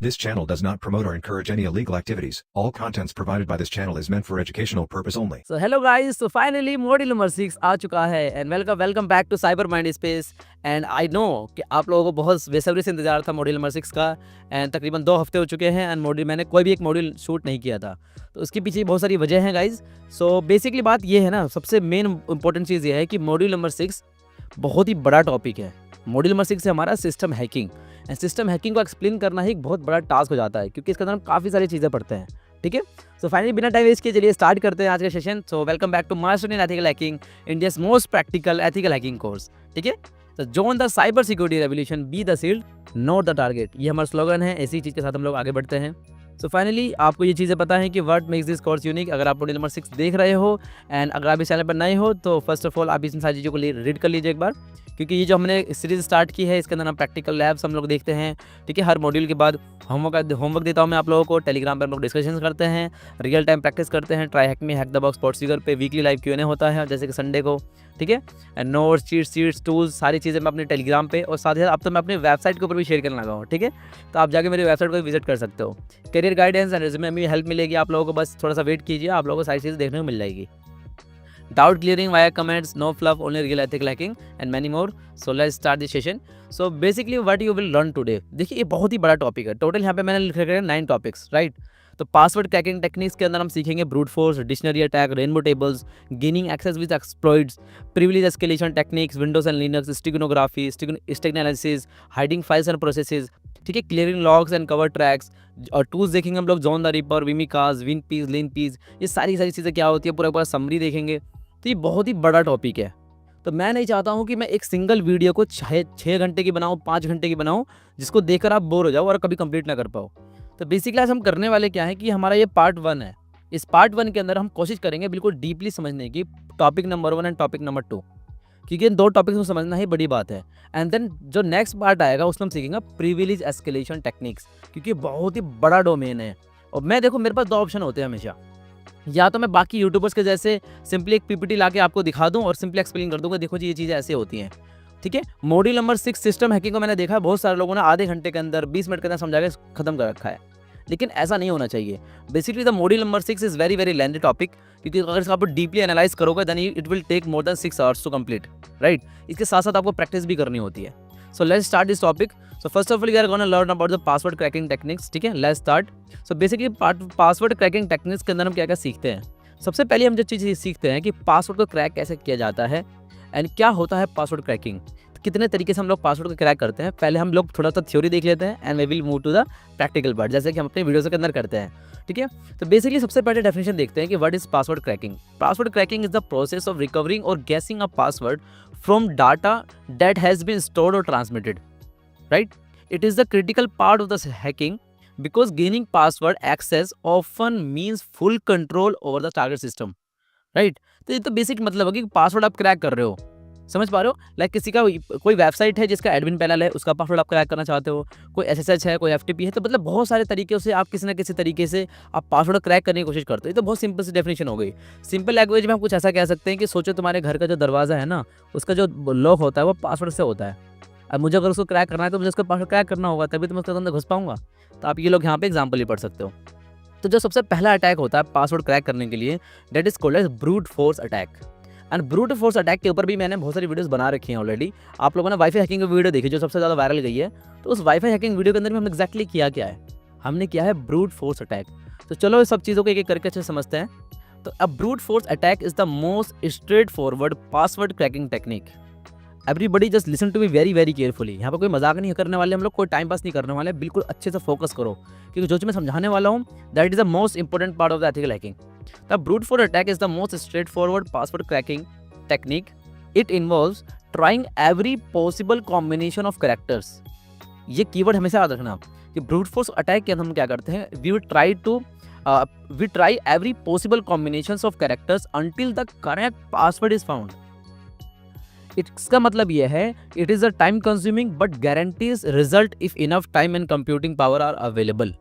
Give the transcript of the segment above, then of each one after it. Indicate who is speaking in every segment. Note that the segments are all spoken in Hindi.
Speaker 1: This channel does not promote or encourage any illegal activities. All contents provided by this channel is meant for educational purpose only.
Speaker 2: So hello guys, so finally module number 6 आ चुका है and welcome back to cyber mind space. And I know कि आप लोगों को बहुत बेसब्री से इंतजार था मॉड्यूल नंबर 6 का। एंड तकरीबन 2 हफ्ते हो चुके हैं एंड मैंने कोई भी एक मॉड्यूल शूट नहीं किया था, तो उसके पीछे बहुत सारी वजह हैं गाइज। सो बेसिकली बात ये है ना, सबसे मेन इंपॉर्टेंट चीज़ ये है कि मॉड्यूल नंबर 6 बहुत ही बड़ा टॉपिक है। मॉड्यूल नंबर 6 है हमारा system hacking, and system hacking को एक्सप्लेन करना ही एक बहुत बड़ा टास्क हो जाता है क्योंकि इसके अंदर हम काफ़ी सारी चीज़ें पढ़ते हैं। ठीक है, सो फाइनली बिना टाइम वेस्ट किए चलिए स्टार्ट करते हैं आज का session. So welcome back to master in ethical hacking, India's most practical ethical hacking course. ठीक है, तो join the cyber security revolution, be the shield not the target, ये हमारा स्लोगन है। इसी चीज़ के साथ हम लोग आगे बढ़ते हैं। सो फाइनली आपको ये चीज़ें पता है कि what makes this course unique. अगर आप मॉड्यूल नंबर 6 देख रहे हो एंड अगर आप इस चैनल पर नए हो तो फर्स्ट ऑफ ऑल आप इन सारी चीज़ों को रीड कर लीजिए एक बार, क्योंकि ये जो हमने सीरीज स्टार्ट की है इसके अंदर हम प्रैक्टिकल लैब्स हम लोग देखते हैं। ठीक है, हर मॉड्यूल के बाद होमवर्क देता हूँ मैं आप लोगों को, टेलीग्राम पर हम लोग डिस्कशन करते हैं, रियल टाइम प्रैक्टिस करते हैं, ट्राई हैक में हैक द बॉक्स स्पॉट्सफिगर पे वीकली लाइव Q&A होता है जैसे कि संडे को। ठीक है, एंड नोट्स चीट्स टूल्स सारी चीज़ें मैं अपने टेलीग्राम पे और साथ ही साथ अब तो मैं अपनी वेबसाइट के ऊपर भी शेयर करने लगा हूँ। ठीक है, तो आप जाके मेरी वेबसाइट को विजिट कर सकते हो। करियर गाइडेंस एंड रिज्यूमे में हेल्प मिलेगी आप लोगों को, बस थोड़ा सा वेट कीजिए, आप लोगों को सारी चीज़ें देखने को मिल जाएगी। Doubt clearing via comments, no fluff, only real ethical hacking and many more. So let's start this session. So basically what you will learn today, देखिए ये बहुत ही बड़ा टॉपिक है। टोटल यहाँ पे मैंने लिखे हैं 9 टॉपिक्स, राइट। तो पासवर्ड क्रैकिंग टेक्निक्स के अंदर हम सीखेंगे brute force, dictionary attack, rainbow tables, gaining access with exploits, privilege escalation techniques, Windows and Linux, steganography, stack analysis, hiding files and processes. ठीक है, clearing logs and cover tracks और टूल्स देखेंगे हम लोग, John the Ripper, mimikatz, winpeas, linpeas, ये सारी चीज़ें क्या होती है पूरा समरी देखेंगे। तो ये बहुत ही बड़ा टॉपिक है। तो मैं नहीं चाहता हूँ कि मैं एक सिंगल वीडियो को 6 घंटे की बनाऊँ, 5 घंटे की बनाऊँ, जिसको देखकर आप बोर हो जाओ और कभी कंप्लीट ना कर पाओ। तो बेसिकली आज हम करने वाले क्या है कि हमारा ये पार्ट 1 है। इस पार्ट 1 के अंदर हम कोशिश करेंगे बिल्कुल डीपली समझने की topic number 1 and topic number 2, क्योंकि इन 2 टॉपिक्स को समझना ही बड़ी बात है। एंड देन जो नेक्स्ट पार्ट आएगा उसमें हम सीखेंगे प्रिविलेज एस्केलेशन टेक्निक्स, क्योंकि बहुत ही बड़ा डोमेन है। और मैं देखो मेरे पास 2 ऑप्शन होते हैं हमेशा, या तो मैं बाकी यूट्यूबर्स के जैसे सिंपली एक पीपीटी लाके आपको दिखा दूं और सिंपली एक्सप्लेन कर दूंगा, देखो जी ये चीज़ें ऐसे होती हैं। ठीक है, मॉड्यूल नंबर 6 सिस्टम हैकिंग को मैंने देखा है बहुत सारे लोगों ने आधे घंटे के अंदर 20 मिनट के अंदर समझा के खत्म कर रखा है, लेकिन ऐसा नहीं होना चाहिए। Basically the module number 6 is very lengthy topic, क्योंकि अगर इसको आप डीपली एनालाइज करोगे then it will take more than 6 hours to complete, right. इसके साथ साथ आपको प्रैक्टिस भी करनी होती है। So let's start this topic. So first of all we are gonna learn about the password cracking techniques. ठीक है, let's start. So basically password cracking techniques के अंदर हम क्या क्या सीखते हैं। सबसे पहले हम जो चीज़ सीखते हैं कि पासवर्ड को क्रैक कैसे किया जाता है एंड क्या होता है पासवर्ड क्रैकिंग, तो कितने तरीके से हम लोग पासवर्ड को क्रैक करते हैं। पहले हम लोग थोड़ा सा थ्योरी देख लेते हैं and we will move to the practical part, जैसे कि हम अपने वीडियोस के अंदर करते हैं। ठीक है, तो बेसिकली सबसे पहले डेफिनेशन देखते हैं कि what is password cracking. Password cracking is the process of recovering or guessing a password from data that has been stored or transmitted, right. It is the critical part of the hacking because gaining password access often means full control over the target system, right. तो ये तो बेसिक मतलब है कि पासवर्ड आप क्रैक कर रहे हो, समझ पा रहे हो। लाइक किसी का कोई वेबसाइट है जिसका एडमिन पैनल है, उसका पासवर्ड आप क्रैक करना चाहते हो, कोई SSH है, कोई FTP है, तो मतलब बहुत सारे तरीके से आप किसी ना किसी तरीके से आप पासवर्ड क्रैक करने की कोशिश करते हो। ये तो बहुत सिंपल सी डेफिनेशन हो गई। सिंपल लैंग्वेज में हम कुछ ऐसा कह सकते हैं कि सोचो तुम्हारे घर का जो दरवाज़ा है ना, उसका जो लॉक होता है वो पासवर्ड से होता है। अब मुझे अगर उसको क्रैक करना है तो मुझे उसका पासवर्ड क्रैक करना होगा, तभी तो मैं उसके अंदर घुस पाऊंगा। तो आप ये लोग यहाँ पे एग्जाम्पल ही पढ़ सकते हो। तो जो सबसे पहला अटैक होता है पासवर्ड क्रैक करने के लिए, that is called as brute force attack. And brute force attack के ऊपर भी मैंने बहुत सारी वीडियोस बना रखी हैं ऑलरेडी। आप लोगों ने वाईफाई हैकिंग की वीडियो देखी जो सबसे ज़्यादा वायरल गई है, तो उस वाईफाई हैकिंग वीडियो के अंदर भी हमने एक्जैक्टली किया क्या है, हमने किया है ब्रूट फोर्स अटैक। तो चलो इस सब चीज़ों को एक एक करके अच्छे समझते हैं। तो अब brute force attack is the most straightforward password cracking technique. Everybody just listen to me very carefully. यहाँ पर कोई मजाक नहीं करने वाले हम लोग, कोई टाइम पास नहीं करने वाले, बिल्कुल अच्छे से फोकस करो, क्योंकि जो मैं समझाने वाला हूँ that is the most important part of the ethical hacking. The brute force attack is the most straightforward password cracking technique. It involves trying every possible combination of characters. ये कीवर्ड हमेशा याद रखना कि ब्रूट फोर्स अटैक के अंदर हम क्या करते हैं, we try every possible combinations of characters until the correct password is found. इसका मतलब यह है it is a time consuming but guarantees result if enough time and computing power are available.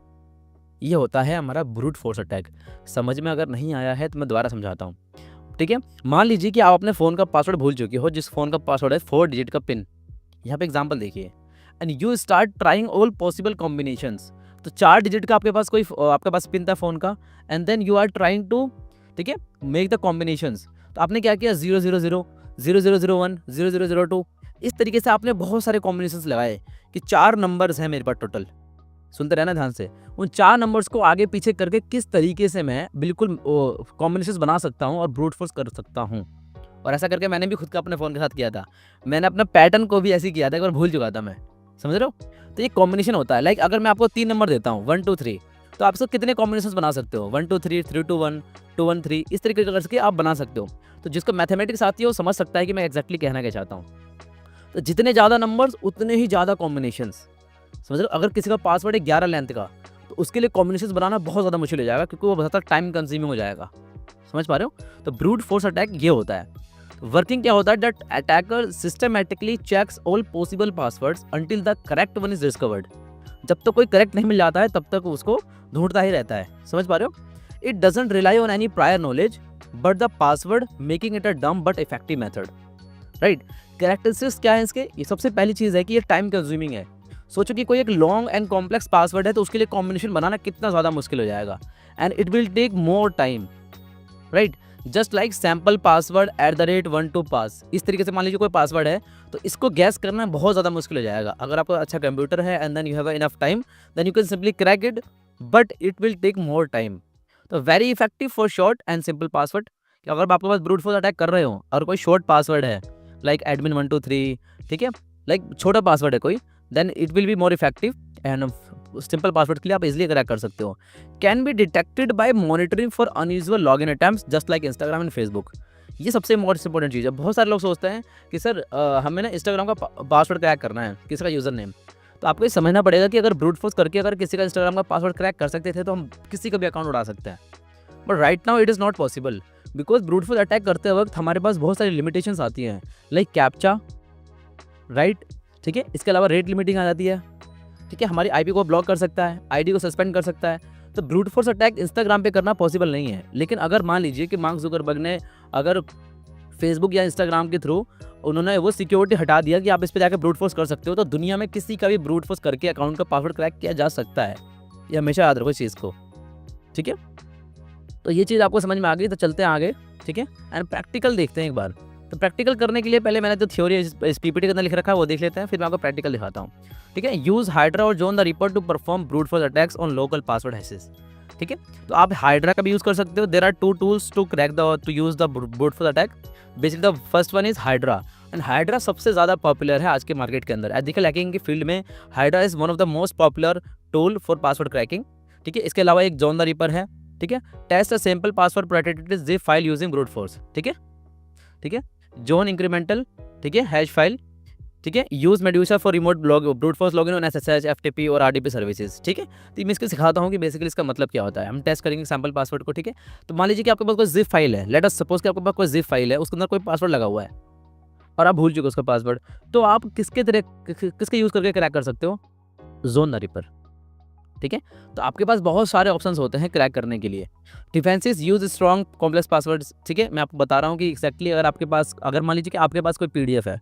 Speaker 2: ये होता है हमारा ब्रूट फोर्स अटैक। समझ में अगर नहीं आया है तो मैं दोबारा समझाता हूँ। ठीक है, मान लीजिए कि आप अपने फ़ोन का पासवर्ड भूल चुके हो, जिस फ़ोन का पासवर्ड है 4 डिजिट का पिन। यहाँ पे एग्जांपल देखिए, and you start trying all possible combinations. तो 4 डिजिट का आपके पास पिन था फ़ोन का and then you are trying to, ठीक है, मेक द कॉम्बिनेशंस। तो आपने क्या किया 000, 0001, 0002, इस तरीके से आपने बहुत सारे कॉम्बिनेशंस लगाए कि 4 नंबर्स हैं मेरे पास टोटल। सुनते रहना ध्यान से। उन 4 नंबर्स को आगे पीछे करके किस तरीके से मैं बिल्कुल कॉम्बिनेशंस बना सकता हूँ और ब्रूट फोर्स कर सकता हूँ। और ऐसा करके मैंने भी खुद का अपने फ़ोन के साथ किया था। मैंने अपना पैटर्न को भी ऐसे ही किया था, एक बार भूल चुका था मैं। समझ रहे हो? तो ये कॉम्बिनेशन होता है। लाइक अगर मैं आपको 3 नंबर देता हूँ 1 2 3, तो आप इसको कितने कॉम्बिनेशंस बना सकते हो? 1 2 3, 3 2 1, 2 1 3, इस तरीके करके आप बना सकते हो। तो जिसको मैथमेटिक्स आती है वो समझ सकता है कि मैं एग्जैक्टली कहना क्या चाहता हूँ। तो जितने ज़्यादा नंबर्स उतने ही ज़्यादा कॉम्बिनेशंस। समझ रहे हो? अगर किसी का पासवर्ड है 11 लेंथ का, तो उसके लिए कॉम्बिनेशंस बनाना बहुत ज़्यादा मुश्किल हो जाएगा, क्योंकि वो बहुत ज़्यादा टाइम कंज्यूमिंग हो जाएगा। समझ पा रहे हो? तो ब्रूट फोर्स अटैक ये होता है। वर्किंग क्या होता है? That attacker systematically checks all possible passwords until the correct one is discovered. जब तक कोई करेक्ट नहीं मिल जाता है तब तक उसको ढूंढता ही रहता है। समझ पा रहे हो? It doesn't rely on any prior knowledge but the password, making it a डम but effective method. Right? Characteristics क्या है इसके? ये सबसे पहली चीज़ है कि ये टाइम कंज्यूमिंग है। सोचो कि कोई एक लॉन्ग एंड कॉम्प्लेक्स पासवर्ड है तो उसके लिए कॉम्बिनेशन बनाना कितना ज़्यादा मुश्किल हो जाएगा, and it will take more time. Right? Just like sample password @12 pass. इस तरीके से मान लीजिए कोई पासवर्ड है तो इसको गैस करना बहुत ज़्यादा मुश्किल हो जाएगा। अगर आपका अच्छा कंप्यूटर है and then you have enough time, then you can simply crack it, but it will take more time. तो very effective for short and simple password. कि अगर आपके पास ब्रूट फोर्स अटैक कर रहे हो और कोई शॉर्ट पासवर्ड है लाइक एडमिन 1 2 3, ठीक है, लाइक छोटा पासवर्ड है कोई, then it will be more effective and simple password के लिए आप इजीली क्रैक कर सकते हो। Can be detected by monitoring for unusual login attempts just like Instagram and Facebook. ये सबसे मोस्ट इंपॉर्टेंट चीज़ है। बहुत सारे लोग सोचते हैं कि सर हमें ना इंस्टाग्राम का पासवर्ड क्रैक करना है, किसी का यूज़र नेम। तो आपको ये समझना पड़ेगा कि अगर ब्रूट फोर्स करके अगर किसी का इंस्टाग्राम का पासवर्ड क्रैक कर सकते थे तो हम किसी का भी अकाउंट उड़ा सकते हैं, but right now it is not possible, because brute force attack करते वक्त हमारे पास बहुत सारी लिमिटेशंस आती हैं, लाइक कैप्चा, राइट, ठीक है, इसके अलावा रेट लिमिटिंग आ जाती है, ठीक है, हमारी आईपी को ब्लॉक कर सकता है, आईडी को सस्पेंड कर सकता है। तो ब्रूट फोर्स अटैक इंस्टाग्राम पे करना पॉसिबल नहीं है। लेकिन अगर मान लीजिए कि मार्क जुकरबर्ग ने अगर फेसबुक या इंस्टाग्राम के थ्रू उन्होंने वो सिक्योरिटी हटा दिया कि आप इस पे जाकर ब्रूट फोर्स कर सकते हो, तो दुनिया में किसी का भी ब्रूट फोर्स करके अकाउंट का पासवर्ड क्रैक किया जा सकता है। ये हमेशा याद रखो इस चीज़ को, ठीक है। तो ये चीज़ आपको समझ में आ गई, तो चलते हैं आगे, ठीक है, एंड प्रैक्टिकल देखते हैं एक बार। तो प्रैक्टिकल करने के लिए पहले मैंने जो थ्योरी इस पीपीटी के अंदर लिख रखा है वो देख लेते हैं, फिर मैं आपको प्रैक्टिकल दिखाता हूँ, ठीक है। यूज़ हाइड्रा और John the Ripper to perform brute force attacks on local password hashes, ठीक है। तो आप हाइड्रा का भी यूज़ कर सकते हो। There are 2 tools to crack to use the brute force attack. Basically the first one is Hydra, and Hydra सबसे ज़्यादा पॉपुलर है आज के मार्केट के अंदर। एथिकल हैकिंग की फील्ड में Hydra is one of the most popular tool for password cracking, ठीक है। इसके अलावा एक जॉन द रिपर है, ठीक है। Test a simple password protected zip file using brute force, ठीक है, ठीक है। जॉन इंक्रीमेंटल, ठीक है, हैश फाइल, ठीक है। Use medusa for remote brute force login on SSH, FTP और आरडीपी सर्विसेज, ठीक है। तो मैं इसको सिखाता हूँ कि बेसिकली इसका मतलब क्या होता है। हम टेस्ट करेंगे सैंपल पासवर्ड को, ठीक है। तो मान लीजिए कि आपके पास कोई जिप फाइल है, लेट अस सपोज कि आपके पास कोई जिप फाइल है, उसके अंदर कोई पासवर्ड लगा हुआ है और आप भूल चुके उसका पासवर्ड, तो आप किसके यूज़ करके क्रैक कर सकते हो? जोन द रिपर, ठीक है। तो आपके पास बहुत सारे ऑप्शंस होते हैं क्रैक करने के लिए। Defences use strong complex passwords, ठीक है। मैं आपको बता रहा हूँ कि एक्जैक्टली अगर मान लीजिए कि आपके पास कोई पीडीएफ है,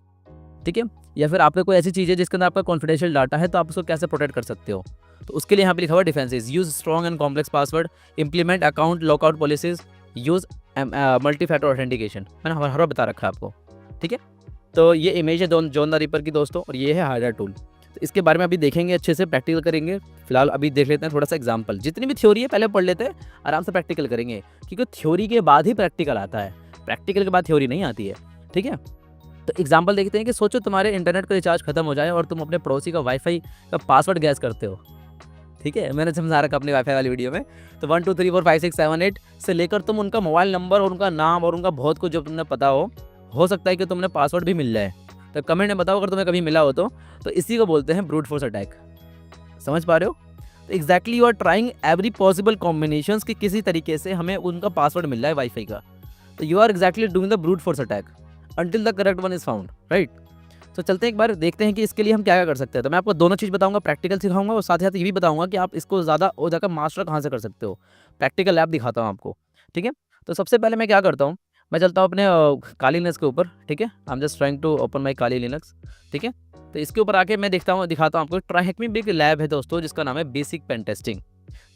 Speaker 2: ठीक है, या फिर आपके कोई ऐसी चीज़ है जिसके अंदर आपका कॉन्फिडेंशियल डाटा है, तो आप उसको कैसे प्रोटेक्ट कर सकते हो। तो उसके लिए यहाँ पे लिखा हुआ defences, use strong and complex password, implement account lockout policies, use multi factor authentication. मैंने हर बार बता रखा है आपको, ठीक है। तो ये इमेज है जॉन द रिपर की दोस्तों, और ये है हाइड्रा टूल। तो इसके बारे में अभी देखेंगे, अच्छे से प्रैक्टिकल करेंगे। फिलहाल अभी देख लेते हैं थोड़ा सा एग्जाम्पल। जितनी भी थ्योरी है पहले पढ़ लेते हैं, आराम से प्रैक्टिकल करेंगे, क्योंकि थ्योरी के बाद ही प्रैक्टिकल आता है, प्रैक्टिकल के बाद थ्योरी नहीं आती है, ठीक है। तो एग्जाम्पल देखते हैं कि सोचो तुम्हारे इंटरनेट का रिचार्ज खत्म हो जाए और तुम अपने पड़ोसी का वाईफाई का पासवर्ड गैस करते हो, ठीक है। मैंने समझा रखा अपने वाईफाई वाली वीडियो में। तो 1 2 3 4 5 6 7 8 से लेकर तुम उनका मोबाइल नंबर और उनका नाम और उनका बहुत कुछ जब तुमने पता हो सकता है कि तुमने पासवर्ड भी मिल जाए। तो कमेंट में बताओ अगर तुम्हें कभी मिला हो तो इसी को बोलते हैं ब्रूट फोर्स अटैक। समझ पा रहे हो? तो exactly you are trying every possible combinations कि किसी तरीके से हमें उनका पासवर्ड मिल रहा है वाईफाई का। तो you are exactly doing the brute force attack until the correct one is found, right. तो चलते हैं एक बार देखते हैं कि इसके लिए हम क्या क्या कर सकते हैं। तो मैं आपको दोनों चीज़ बताऊंगा, प्रैक्टिकल सिखाऊंगा और साथ ही साथ ये भी बताऊंगा कि आप इसको ज़्यादा और जाकर मास्टर कहाँ से कर सकते हो। प्रैक्टिकल लैब दिखाता हूँ आपको, ठीक है। तो सबसे पहले मैं क्या करता हूँ, मैं चलता हूँ अपने काली लिनक्स के ऊपर, ठीक है। I am just trying to open my Kali Linux, ठीक है। तो इसके ऊपर आके मैं दिखाता हूँ आपको। ट्राइहेक्मी भी एक लैब है दोस्तों जिसका नाम है basic pen testing.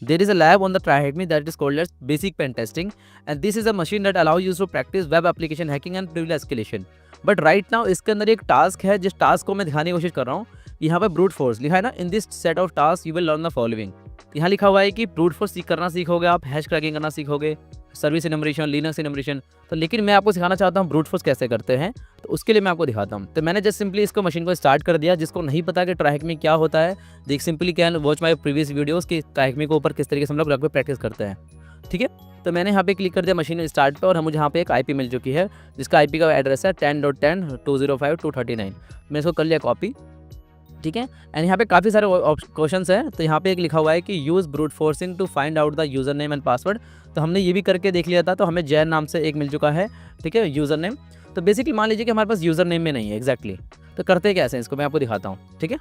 Speaker 2: There is a lab on the Trihackme that is called as Basic Pen Testing, and this is a machine that allows you to practice web application hacking and privilege escalation. But right now इसके अंदर एक टास्क है, जिस टास्क को मैं दिखाने की कोशिश कर रहा हूँ। यहाँ पे ब्रूट फोर्स लिखा है ना, in this set of task you will learn the following. यहाँ लिखा हुआ है कि ब्रूट फोर्स करना सीखोगे आप, हैश क्रैकिंग करना सीखोगे, सर्विस इनमरेशन, लिनक्स इनमरेशन। तो लेकिन मैं आपको सिखाना चाहता हूँ ब्रूट फोर्स कैसे करते हैं, तो उसके लिए मैं आपको दिखाता हूँ। तो मैंने जस्ट सिंपली इसको मशीन को स्टार्ट कर दिया। जिसको नहीं पता कि ट्राइहेक्मी क्या होता है, देख simply can watch my previous videos कि ट्राइहेक्मी के ऊपर किस तरीके से हम लोग रग पे प्रैक्टिस करते हैं। ठीक है, तो मैंने यहाँ पे क्लिक कर दिया मशीन स्टार्ट पे, और मुझे यहाँ पे एक आईपी मिल चुकी है जिसका आईपी का एड्रेस है 10.10.205.239। मैं इसको कर लिया कॉपी। ठीक है, एंड यहाँ पे काफ़ी सारे क्वेश्चंस हैं। तो यहाँ पे एक लिखा हुआ है कि use brute forcing to find out the username and password. तो हमने ये भी करके देख लिया था, तो हमें जैन नाम से एक मिल चुका है। ठीक है, यूज़र नेम। तो बेसिकली मान लीजिए कि हमारे पास यूज़र नेम में नहीं है एग्जैक्टली। तो करते कैसे हैं इसको मैं आपको दिखाता हूँ। ठीक है,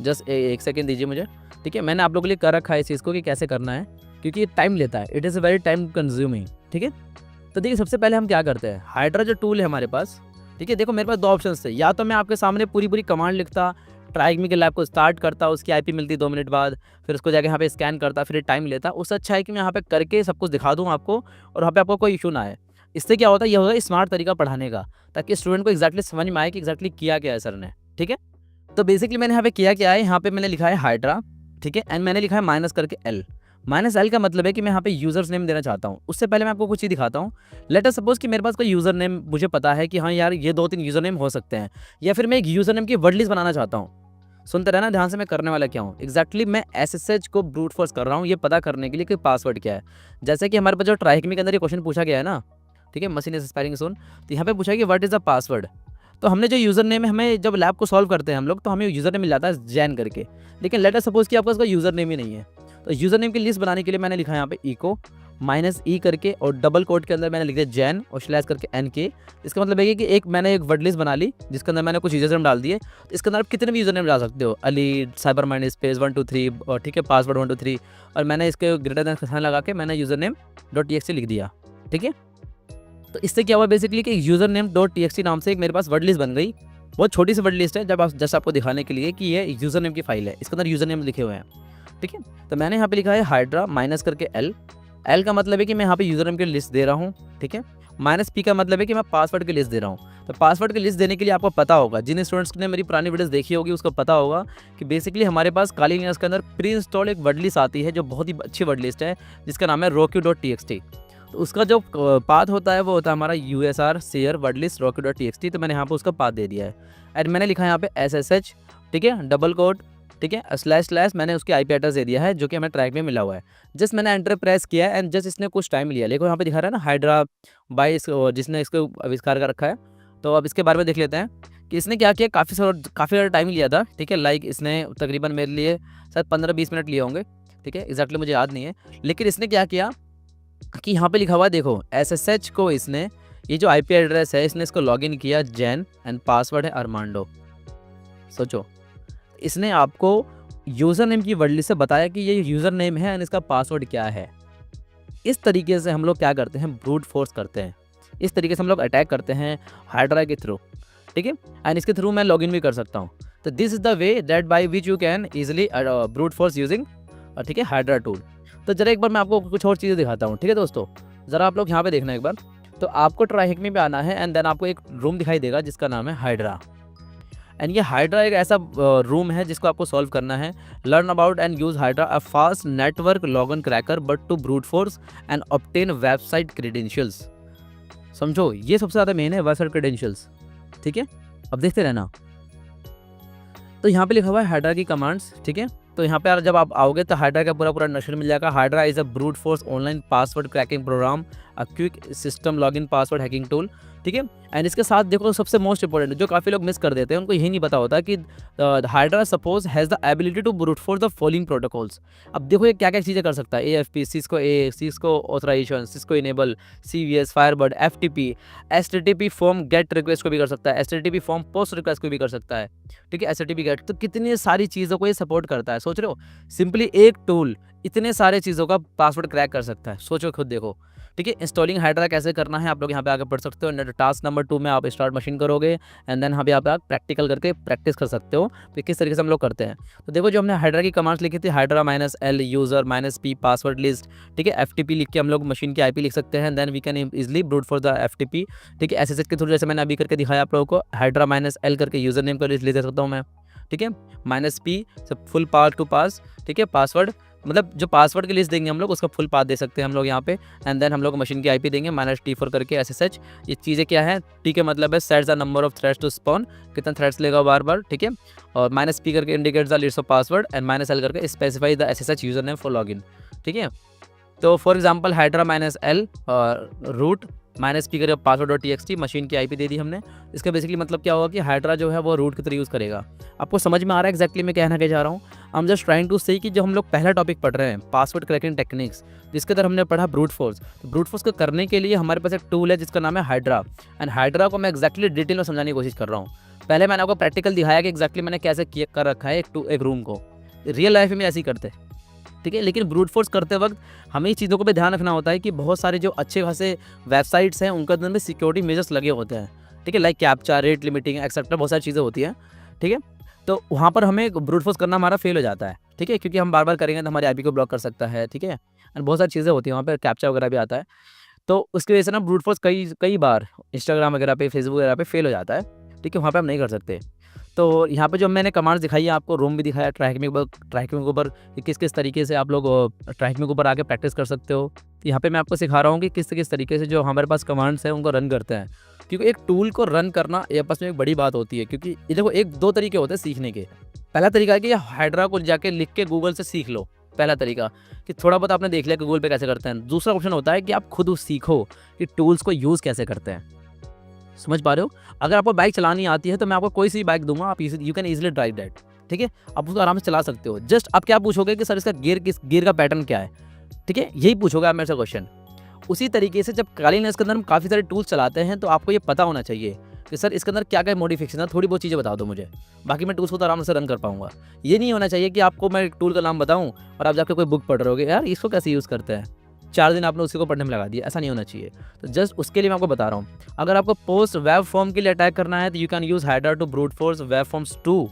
Speaker 2: जस्ट एक सेकेंड दीजिए मुझे। ठीक है, मैंने आप लोगों के लिए कर रखा है इस चीज़ को कि कैसे करना है, क्योंकि ये टाइम लेता है। It is very time consuming. ठीक है, तो देखिए सबसे पहले हम क्या करते हैं, हाइड्रा जो टूल है हमारे पास। ठीक है, देखो मेरे पास दो ऑप्शन थे, या तो मैं आपके सामने पूरी कमांड लिखता, ट्राइहेक्मी के लैब को स्टार्ट करता, उसकी आईपी मिलती 2 मिनट बाद, फिर उसको जाके यहाँ पे स्कैन करता, फिर टाइम लेता। उससे अच्छा है कि मैं यहाँ पे करके सब कुछ दिखा दूँ आपको, और वहाँ पे आपको कोई इशू ना आए। इससे क्या होता है, ये होगा स्मार्ट तरीका पढ़ाने का, ताकि स्टूडेंट को एक्जैक्टली समझ में आए कि एक्जैक्टली किया क्या है सर ने। ठीक है, तो बेसिकली मैंने यहाँ पे किया क्या है, यहाँ पे मैंने लिखा है हाइड्रा। ठीक है, एंड मैंने लिखा है माइनस करके एल। माइनस एल का मतलब है कि मैं यहाँ पे यूजर्स नेम देना चाहता हूँ। उससे पहले मैं आपको कुछ चीज़ दिखाता हूँ। लेट अस सपोज कि मेरे पास कोई यूज़र नेम मुझे पता है कि हाँ यार ये 2-3 यूज़र नेम हो सकते हैं, या फिर मैं एक यूज़र नेम की वर्ड लिस्ट बनाना चाहता हूँ। सुनते रहना ध्यान से, मैं करने वाला क्या हूँ एग्जैक्टली। मैं एसएसएच को ब्रूट फोर्स कर रहा हूँ ये पता करने के लिए कि पासवर्ड क्या है। जैसे कि हमारे पास जो ट्राइहेक्मी के अंदर ये क्वेश्चन पूछा गया है ना, ठीक है, मशीन इज एक्सपायरिंग सून, तो यहाँ पे पूछा कि व्हाट इज द पासवर्ड। तो हमने जो यूज़र नेम है, हमें जब लैब को सॉल्व करते हैं हम लोग, तो हमें यूज़र नेम मिल जाता है जैन करके। लेकिन लेट अस सपोज कि आपका उसका यूज़र नेम ही नहीं है, तो यूज़र नेम की लिस्ट बनाने के लिए मैंने लिखा है यहाँ पे इको माइनस ई करके, और डबल कोट के अंदर मैंने लिख दिया जैन और स्लैश करके एन के। इसका मतलब है कि एक मैंने एक वर्ड लिस्ट बना ली जिसके अंदर मैंने कुछ यूज़र नेम डाल दिए। तो इसके अंदर आप कितने भी यूज़र नेम डाल सकते हो, अली, साइबर माइंड स्पेस 123, और ठीक है पासवर्ड 123, और मैंने इसके ग्रेटर देन का साइन लगा के मैंने यूज़र नेम .txt लिख दिया। ठीक है, तो इससे क्या हुआ बेसिकली कि यूज़र नेम .txt नाम से एक मेरे पास वर्ड लिस्ट बन गई। बहुत छोटी सी वर्ड लिस्ट है, जब आप जस्ट आपको दिखाने के लिए कि ये यूज़र नेम की फाइल है, इसके अंदर यूज़र नेम लिखे हुए हैं। ठीक है, तो मैंने यहाँ पे लिखा है हाइड्रा माइनस करके एल। एल का मतलब है कि मैं यहाँ पे यूज़र नेम की लिस्ट दे रहा हूँ। ठीक है, माइनस पी का मतलब है कि मैं पासवर्ड की लिस्ट दे रहा हूँ। तो पासवर्ड की लिस्ट देने के लिए आपको पता होगा, जिन स्टूडेंट्स ने मेरी पुरानी वीडियोस देखी होगी उसको पता होगा कि बेसिकली हमारे पास काली लिनक्स के अंदर प्री इंस्टॉल एक वर्ड लिस्ट आती है जो बहुत ही अच्छी वर्ड लिस्ट है, जिसका नाम है roq.txt। तो उसका जो पाथ होता है वो होता है हमारा usr share word list roq.txt। तो मैंने यहाँ पे उसका पाथ दे दिया है, एंड मैंने लिखा है यहाँ पे ssh। ठीक है, डबल कोट, ठीक है, स्लैश मैंने उसकी आईपी एड्रेस दे दिया है जो कि हमें ट्रैक में मिला हुआ है। जस्ट मैंने एंटर प्रेस किया है, एंड जस्ट इसने कुछ टाइम लिया। लेकिन यहाँ पे दिखा रहा है ना हाइड्रा बाई जिसने इसको आविष्कार कर रखा है। तो अब इसके बारे में देख लेते हैं कि इसने क्या किया। काफ़ी सारा टाइम लिया था। ठीक है, लाइक इसने तकरीबन मेरे लिए शायद 15-20 मिनट लिए होंगे। ठीक है, एग्जैक्टली मुझे याद नहीं है। लेकिन इसने क्या किया कि यहाँ पे लिखा हुआ है देखो, SSH को इसने, ये जो आईपी एड्रेस है इसने इसको लॉगिन किया जैन, एंड पासवर्ड है अरमांडो। सोचो, इसने आपको यूज़र नेम की वर्ड लिस्ट से बताया कि ये यूज़र नेम है एंड इसका पासवर्ड क्या है। इस तरीके से हम लोग क्या करते हैं, ब्रूट फोर्स करते हैं। इस तरीके से हम लोग अटैक करते हैं हाइड्रा के थ्रू। ठीक है, एंड इसके थ्रू मैं लॉगिन भी कर सकता हूँ। तो this is the way that by which you can easily brute force using, ठीक है, हाइड्रा टूल। तो जरा एक बार मैं आपको कुछ और चीज़ें दिखाता हूँ। ठीक है दोस्तों, ज़रा आप लोग यहाँ पे देखना एक बार। तो आपको ट्राइहेक्मी पे आना है, एंड देन आपको एक रूम दिखाई देगा जिसका नाम है हाइड्रा। एंड ये हाइड्रा एक ऐसा रूम है जिसको आपको सॉल्व करना है। Learn about and use Hydra, a fast network login cracker but to brute force and obtain website credentials. समझो, ये सबसे ज़्यादा मेन है, वेबसाइट क्रेडेंशियल्स। ठीक है, अब देखते रहना। तो यहाँ पे लिखा हुआ है हाइड्रा की कमांड्स। ठीक है, तो यहाँ पे जब आप आओगे तो हाइड्रा का पूरा नक्शा मिल जाएगा। Hydra is a brute force online password cracking program, a quick system login password hacking tool. ठीक है, एंड इसके साथ देखो सबसे मोस्ट इंपॉर्टेंट जो काफ़ी लोग मिस कर देते हैं, उनको यही नहीं पता होता कि Hydra suppose has the ability to brute force the following protocols. अब देखो ये क्या क्या चीज़ें कर सकता है, AFP, Cisco authorization, Cisco enable, CVS, Firebird, FTP, STTP form get request को भी कर सकता है, STTP फॉर्म पोस्ट रिक्वेस्ट को भी कर सकता है। ठीक है, STTP गेट, तो कितनी सारी चीज़ों को ये सपोर्ट करता है। सोच रहे हो, सिंपली एक टूल इतने सारे चीज़ों का पासवर्ड क्रैक कर सकता है, सोचो खुद देखो। ठीक है, इंस्टॉलिंग हाइड्रा कैसे करना है आप लोग यहाँ पे आगे पढ़ सकते हो। टास्क नंबर 2 में आप स्टार्ट मशीन करोगे एंड देन यहाँ पे आप प्रैक्टिकल करके प्रैक्टिस कर सकते हो कि किस तरीके से हम लोग करते हैं। तो देखो, जो हमने हाइड्रा की कमांड्स लिखी थी, hydra -l user -p password list, ठीक है, FTP लिख के हम लोग मशीन की IP लिख सकते हैं, then we can easily brute for the FTP। ठीक है, SSH के थ्रू, जैसे मैंने अभी करके दिखाया आप लोगों को, हाइड्रा -l करके यूज़र नेम का लिस्ट ले सकता हूँ मैं। ठीक है, -p सब फुल पाथ टू पास, ठीक है, पासवर्ड मतलब जो पासवर्ड की लिस्ट देंगे हम लोग उसका फुल पाथ दे सकते हैं हम लोग यहाँ पे, एंड देन हम लोग मशीन की IP देंगे -t4 करके SSH। ये चीज़ें क्या है, टी के मतलब है set the number of threads to spawn, कितना थ्रेड्स लेगा बार बार, ठीक है, और -p करके indicates the list of password and -l करके specify the SSH username for login. ठीक है, तो for example Hydra -l root -p करके password.txt मशीन की IP दे दी हमने। इसका बेसिकली मतलब क्या होगा कि हाइड्रा जो है वो रूट की तरह यूज़ करेगा। आपको समझ में आ रहा है एग्जैक्टली मैं कहना क्या चाह रहा हूँ? I am just trying to say कि जो हम लोग पहला टॉपिक पढ़ रहे हैं पासवर्ड क्रैकिंग टेक्निक्स, जिसके अंदर हमने पढ़ा ब्रूट फोर्स। तो ब्रूट फोर्स को करने के लिए हमारे पास एक टूल है जिसका नाम है हाइड्रा, एंड हाइड्रा को मैं एग्जैक्टली डिटेल में समझाने की कोशिश कर रहा हूँ। पहले मैंने आपको प्रैक्टिकल दिखाया कि एग्जैक्टली मैंने कैसे कर रखा है एक रूम को, रियल लाइफ में ऐसे ही करते हैं। ठीक है, लेकिन ब्रूट फोर्स करते वक्त हमें इस चीज़ों को भी ध्यान रखना होता है कि बहुत सारे जो अच्छे खासे वेबसाइट्स हैं उनके अंदर में सिक्योरिटी मेजर्स लगे होते हैं। ठीक है, like captcha, rate limiting etcetera, बहुत सारी चीज़ें होती हैं। ठीक है, तो वहाँ पर हमें ब्रूट फोर्स करना हमारा फेल हो जाता है। ठीक है, क्योंकि हम बार बार करेंगे तो हमारी IP को ब्लॉक कर सकता है। ठीक है, एंड बहुत सारी चीज़ें होती हैं वहाँ पर, कैप्चा वगैरह भी आता है। तो उसकी वजह से ना ब्रूट फोर्स कई कई बार इंस्टाग्राम वगैरह पे, फेसबुक वगैरह पे फेल हो जाता है। ठीक है, वहाँ पे हम नहीं कर सकते। तो यहाँ पे जो मैंने कमांड्स दिखाई है आपको, रूम भी दिखाया, ट्रैकिंग के ऊपर कि किस किस तरीके से आप लोग ट्रैकिंग के ऊपर आके प्रैक्टिस कर सकते हो। यहाँ पे मैं आपको सिखा रहा हूँ कि किस किस तरीके से जो हमारे पास कमांड्स हैं उनको रन करते हैं, क्योंकि एक टूल को रन करना ये आपस में एक बड़ी बात होती है। क्योंकि ये देखो, एक दो तरीके होते हैं सीखने के। पहला तरीका है कि हाइड्रा को जाके लिख के गूगल से सीख लो, पहला तरीका कि थोड़ा बहुत आपने देख लिया कि गूगल पे कैसे करते हैं। दूसरा ऑप्शन होता है कि आप खुद सीखो कि टूल्स को यूज़ कैसे करते हैं। समझ पा रहे हो? अगर आपको बाइक चलानी आती है तो मैं आपको कोई सी बाइक दूंगा, आप you can easily drive that. ठीक है, आप उसको आराम से चला सकते हो। जस्ट आप क्या पूछोगे कि सर इसका गियर का पैटर्न क्या है। ठीक है, यही पूछोगे आप मेरे से क्वेश्चन। उसी तरीके से जब कालीनेस के अंदर हम काफ़ी सारे टूल्स चलाते हैं तो आपको ये पता होना चाहिए कि सर इसके अंदर क्या क्या मॉडिफिकेशन है, थोड़ी बहुत चीज़ें बता दो मुझे, बाकी मैं टूल्स को तो आराम से रन कर पाऊंगा। ये नहीं होना चाहिए कि आपको मैं टूल का नाम बताऊं और आप जाकर कोई बुक पढ़ रहे हो यार इसको कैसे यूज़ करते हैं, 4 दिन आपने उसी को पढ़ने में लगा दिया। ऐसा नहीं होना चाहिए। तो जस्ट उसके लिए मैं आपको बता रहा हूँ। अगर आपको पोस्ट वेब फॉर्म के लिए अटैक करना है तो you can use Hydra to brute force web forms 2।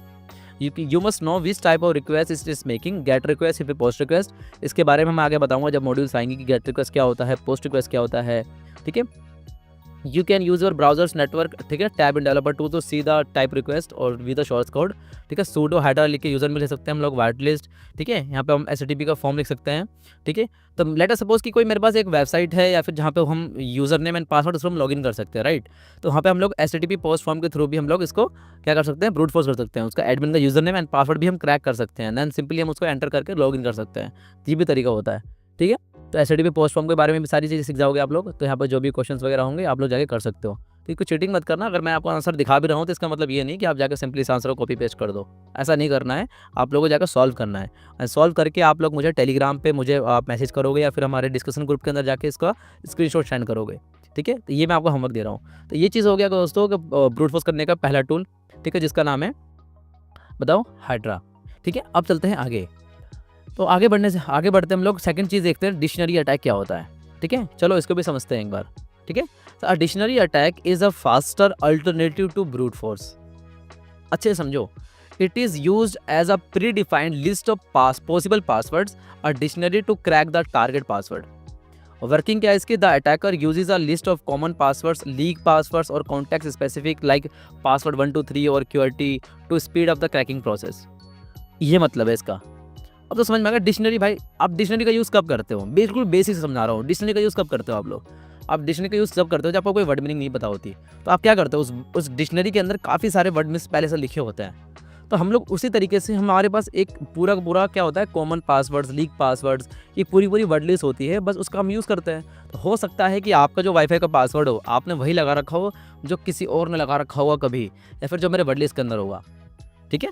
Speaker 2: You must know which type of request it is making, get request या फिर पोस्ट रिक्वेस्ट। इसके बारे में मैं आगे बताऊंगा जब मॉड्यूल्स आएंगे कि गेट रिक्वेस्ट क्या होता है, पोस्ट रिक्वेस्ट क्या होता है। ठीक है, you can use your browsers network, ठीक है, टैब इन डेवलपर टू तो सी द टाइप रिक्वेस्ट और विद द शॉर्ट कोड। ठीक है, सूडो हाइड्रा लिख के यूजर में ले सकते हैं हम लोग, वाइट लिस्ट। ठीक है, यहाँ पे हम STP का फॉर्म लिख सकते हैं। ठीक है, तो लेट अस सपोज कि कोई मेरे पास एक वेबसाइट है या फिर जहाँ पे हम यूजर नेम एंड पासवर्ड उसको हम लॉगिन कर सकते हैं, राइट। तो वहाँ पे हम लोग STP पोस्ट फॉर्म के थ्रू भी हम लोग इसको क्या कर सकते हैं, ब्रूट फोर्स कर सकते हैं। उसका एडमिन का यूजर नेम एंड पासवर्ड भी हम क्रैक कर सकते हैं, देन सिंपली हम उसको एंटर करके लॉगिन कर सकते हैं। ये भी तरीका होता है। ठीक है, तो STP पोस्ट फॉर्म के बारे में भी सारी चीज़ें सीख जाओगे आप लोग। तो यहाँ पर जो भी क्वेश्चंस वगैरह होंगे आप लोग जाके कर सकते हो। तो कोई चीटिंग मत करना। अगर मैं आपको आंसर दिखा भी रहा हूँ तो इसका मतलब ये नहीं कि आप जाकर सिंपली इस आंसर को कॉपी पेस्ट कर दो। ऐसा नहीं करना है, आप लोगों को जाकर सॉल्व करना है। और सॉल्व करके आप लोग मुझे टेलीग्राम पे मुझे आप मैसेज करोगे या फिर हमारे डिस्कशन ग्रुप के अंदर जाके इसका स्क्रीनशॉट सेंड करोगे। ठीक है, तो ये मैं आपको होमवर्क दे रहा हूँ। तो ये चीज़ हो गया दोस्तों कि ब्रूट फोर्स करने का पहला टूल, ठीक है, जिसका नाम है बताओ हाइड्रा। ठीक है, अब चलते हैं आगे। तो आगे बढ़ते हम लोग सेकंड चीज़ देखते हैं, डिक्शनरी अटैक क्या होता है। ठीक है, चलो इसको भी समझते हैं एक बार। ठीक है, a dictionary attack is a faster alternative to brute force. अच्छे से समझो, it is used as a predefined list of possible passwords, a dictionary to crack the target password. Working क्या है इसकी, the attacker uses a list of common passwords, leak passwords और कॉन्टेक्स्ट स्पेसिफिक लाइक पासवर्ड 1 2 3 और QWERTY to speed up the cracking process. ये मतलब है इसका। अब तो समझ में आ गया डिक्शनरी। भाई आप डिक्शनरी का यूज़ कब करते हो, बिल्कुल बेसिक से समझा रहा हूँ। डिक्शनरी का यूज़ कब करते हो आप लोग? आप डिक्शनरी का यूज़ कब करते हो जब आपको कोई वर्ड मीनिंग नहीं पता होती। तो आप क्या करते हो, उस डिक्शनरी के अंदर काफ़ी सारे वर्ड मीनिंग्स पहले से लिखे होते हैं। तो हम लोग उसी तरीके से हमारे पास एक पूरा का पूरा क्या होता है, कॉमन पासवर्ड्स, लीक पासवर्ड्स, ये पूरी वर्ड लिस्ट होती है, बस उसका हम यूज़ करते हैं। तो हो सकता है कि आपका जो वाईफाई का पासवर्ड हो आपने वही लगा रखा हो जो किसी और ने लगा रखा होगा कभी, या फिर जो मेरे वर्ड लिस्ट के अंदर होगा। ठीक है,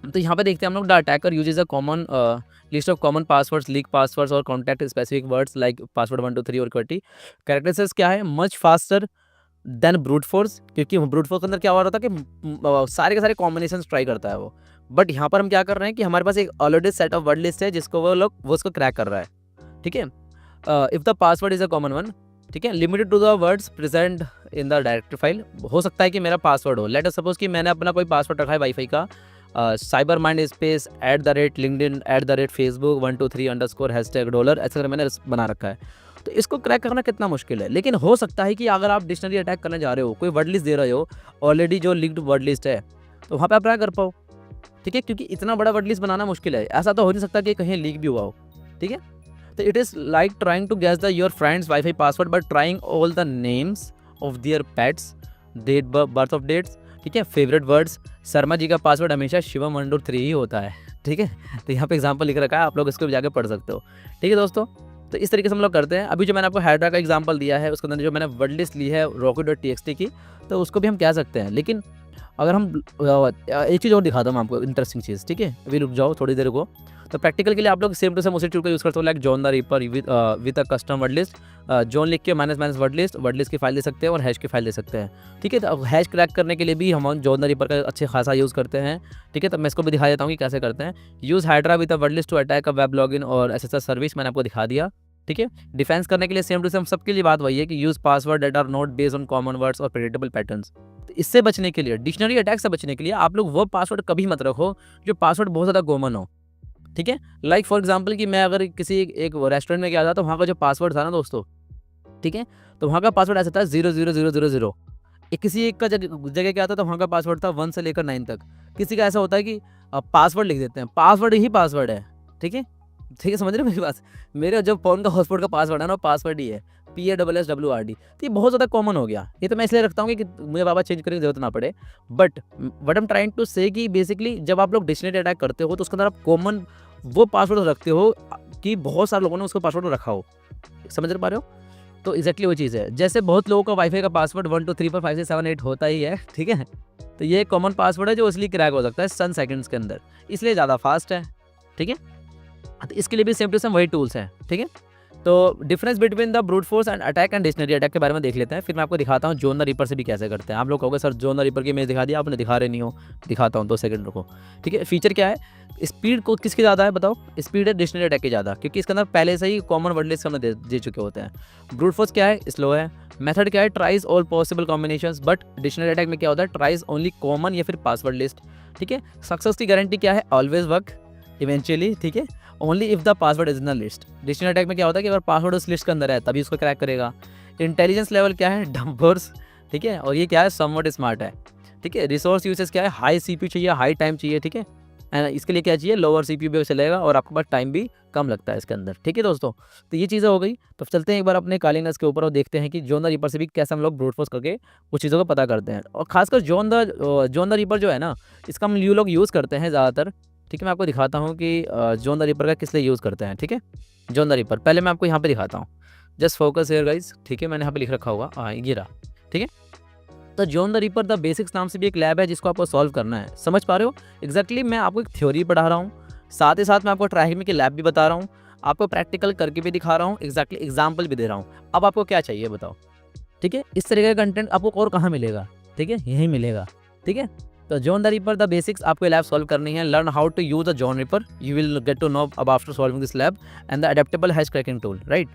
Speaker 2: तो यहाँ पे देखते हैं हम लोग, the attacker uses a common list of common passwords, leak passwords or contact specific words like password 1 2 3 और QWERTY। कैरेक्टरिस्टिक्स क्या है, much faster than brute force, क्योंकि ब्रूट फोर्स के अंदर क्या हो रहा था कि सारे के सारे कॉम्बिनेशन ट्राई करता है वो। बट यहाँ पर हम क्या कर रहे हैं कि हमारे पास एक already set of word list है जिसको वो उसको क्रैक कर रहा है, ठीक है। If the password is a common one, ठीक है, limited to the words present in the directory file. हो सकता है कि मेरा पासवर्ड हो, लेट अस सपोज कि मैंने अपना कोई पासवर्ड रखा है वाईफाई का, cyber mind space @linkedin @facebook 123 _ ऐसा करके मैंने बना रखा है। तो इसको क्रैक करना कितना मुश्किल है, लेकिन हो सकता है कि अगर आप डिक्शनरी अटैक करने जा रहे हो, कोई वर्ड लिस्ट दे रहे हो ऑलरेडी जो लिंक्ड वर्ड लिस्ट है, तो वहाँ पे आप ट्राई कर पाओ, ठीक है, क्योंकि इतना बड़ा वर्ड लिस्ट बनाना मुश्किल है। ऐसा तो हो नहीं सकता कि कहीं लीक भी हुआ हो, ठीक है। तो it is like trying to guess the your friends wifi password but trying all the names of their pets, date birth of dates, ठीक है, फेवरेट वर्ड्स। शर्मा जी का पासवर्ड हमेशा शिवम 123 ही होता है, ठीक है। तो यहाँ पे एग्जांपल लिख रखा है, आप लोग इसको भी जाके पढ़ सकते हो, ठीक है दोस्तों। तो इस तरीके से हम लोग करते हैं। अभी जो मैंने आपको हाइड्रा का एग्जांपल दिया है, उसके अंदर जो मैंने वर्ड लिस्ट ली है rocket.txt की, तो उसको भी हम कह सकते हैं। लेकिन अगर हम एक चीज़ और दिखाता हूँ आपको, इंटरेस्टिंग चीज़, ठीक है, अभी रुक जाओ थोड़ी देर को। तो प्रैक्टिकल के लिए आप लोग सेम टू सेम उसी टूल का यूज़ करते हो, like John the reaper with a custom word list. John लिख के माइनस वर्ड लिस्ट की फाइल दे सकते हैं और हैश की फाइल दे सकते हैं, ठीक है। तो हैश क्रैक करने के लिए भी हम जॉन द रीपर का अच्छे खासा यूज़ करते हैं, ठीक है। तो मैं इसको भी दिखा देता हूँ कि कैसे करते हैं। Use Hydra with a word list to attack a web login और SSL सर्विस, मैंने आपको दिखा दिया, ठीक है। डिफेंस करने के लिए सेम टू सेम सबके लिए बात वही है कि use password that are not based on common words और प्रेडिक्टेबल पैटर्न्स। तो इससे बचने के लिए, डिक्शनरी अटैक से बचने के लिए, आप लोग वो पासवर्ड कभी मत रखो जो पासवर्ड बहुत ज़्यादा कॉमन हो, ठीक है। लाइक फॉर एग्जांपल कि मैं अगर किसी एक रेस्टोरेंट में गया था, तो वहाँ का जो पासवर्ड था ना दोस्तों, ठीक है, तो वहाँ का पासवर्ड ऐसा था 00000। किसी एक का जगह क्या था, तो वहाँ का पासवर्ड था 1 से लेकर 9 तक। किसी का ऐसा होता है कि पासवर्ड लिख देते हैं, पासवर्ड ही पासवर्ड है, ठीक है, ठीक है, समझ रहे हो मेरी बात। मेरे जो फ़ोन का हॉटस्पॉट का पासवर्ड है ना, पासवर्ड ही है PASSWRD। तो ये बहुत ज़्यादा कॉमन हो गया। ये तो मैं इसलिए रखता हूँ कि मुझे बाबा चेंज करने की ज़रूरत ना पड़े। But what I am trying to say कि बेसिकली जब आप लोग डिक्शनरी अटैक करते हो, तो उसके अंदर आप कॉमन वो पासवर्ड रखते हो कि बहुत सारे लोगों ने उसको पासवर्ड रखा हो। समझ पा रहे हो? तो एग्जैक्टली वो चीज़ है। जैसे बहुत लोगों का वाईफाई का पासवर्ड 1 2 3 4 5 6 7 8 होता ही है, ठीक है। तो ये कॉमन पासवर्ड है जो इसलिए क्रैक हो सकता है सन सेकंड्स के अंदर, इसलिए ज़्यादा फास्ट है, ठीक है। तो इसके लिए भी सेम टू सेम वही टूल्स हैं, ठीक है। तो difference between the brute force and attack and dictionary attack के बारे में देख लेते हैं, फिर मैं आपको दिखाता हूँ जॉन द रीपर से भी कैसे करते हैं। आप लोग कहोगे सर जॉन द रीपर की इमेज दिखा दिया आपने, दिखा रहे नहीं हो, दिखाता हूँ 2 सेकंड रुको, ठीक है। फीचर क्या है, स्पीड को किसकी ज़्यादा है बताओ? स्पीड है डिक्शनरी अटैक की ज़्यादा, क्योंकि इसके अंदर पहले से ही कॉमन वर्ड लिस्ट हमने दे चुके होते हैं। ब्रूट फोर्स क्या है? स्लो है। मेथड क्या है? Tries all possible combinations, but dictionary attack में क्या होता है? ट्राइज ओनली कॉमन या फिर पासवर्ड लिस्ट, ठीक है। सक्सेस की गारंटी क्या है? ऑलवेज वर्क इवेंचुअली, ठीक है, only if the password is in the list. Dictionary attack में क्या होता है कि अगर पासवर्ड उस लिस्ट के अंदर है तभी उसको क्रैक करेगा। इंटेलिजेंस लेवल क्या है? डम्बर्स, ठीक है, और ये क्या है? समवट स्मार्ट है, ठीक है। रिसोर्स यूसेज क्या है? हाई CPU चाहिए, हाई टाइम चाहिए, ठीक है। एंड इसके लिए क्या चाहिए? लोअर CPU भी चलेगा और आपके पास टाइम भी कम लगता है इसके अंदर, ठीक है दोस्तों। तो ये चीज़ें हो गई। तो चलते हैं एक बार अपने कालीनस के ऊपर और देखते हैं कि जॉन द रीपर से भी कैसे हम लोग ब्रूट फोर्स करके उस चीज़ों को पता करते हैं। और खासकर जॉन द रीपर जो है ना, इसका हम लोग यूज़ करते हैं ज़्यादातर, ठीक है। मैं आपको दिखाता हूँ कि जॉन द रीपर का किस लिए यूज़ करते हैं, ठीक है। जॉन द रीपर पहले मैं आपको यहाँ पे दिखाता हूँ, जस्ट फोकस हियर गाइस, ठीक है। मैंने यहाँ पे लिख रखा होगा, हाँ ये रहा, ठीक है। तो John the Ripper the basics नाम से भी एक लैब है जिसको आपको सॉल्व करना है, समझ पा रहे हो? एग्जैक्टली मैं आपको एक थ्योरी पढ़ा रहा हूँ, साथ ही साथ मैं आपको ट्राइगमी की लैब भी बता रहा हूँ, आपको प्रैक्टिकल करके भी दिखा रहा हूँ, एग्जैक्टली एग्जाम्पल भी दे रहा हूँ। अब आपको क्या चाहिए बताओ, ठीक है। इस तरीके का कंटेंट आपको और कहाँ मिलेगा, ठीक है, यहीं मिलेगा, ठीक है। तो John the Ripper the basics आपको लैब सॉल्व करनी है। Learn how to use the John Ripper, you will get to know अब after solving this lab and the adaptable hash cracking tool, right.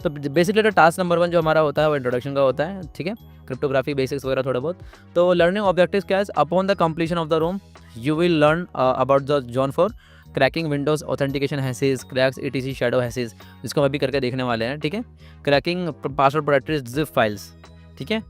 Speaker 2: तो बेसिकली टास्क नंबर 1 जो हमारा होता है वो इंट्रोडक्शन का होता है, ठीक है, क्रिप्टोग्राफी बेसिक्स वगैरह थोड़ा बहुत। तो लर्निंग ऑब्जेक्टिव्स क्या है? Upon the completion of the room you will learn about the John for cracking Windows authentication hashes cracks ETC shadow hashes, जिसको हम अभी करके देखने वाले हैं, ठीक है। Cracking password protected zip files, ठीक है,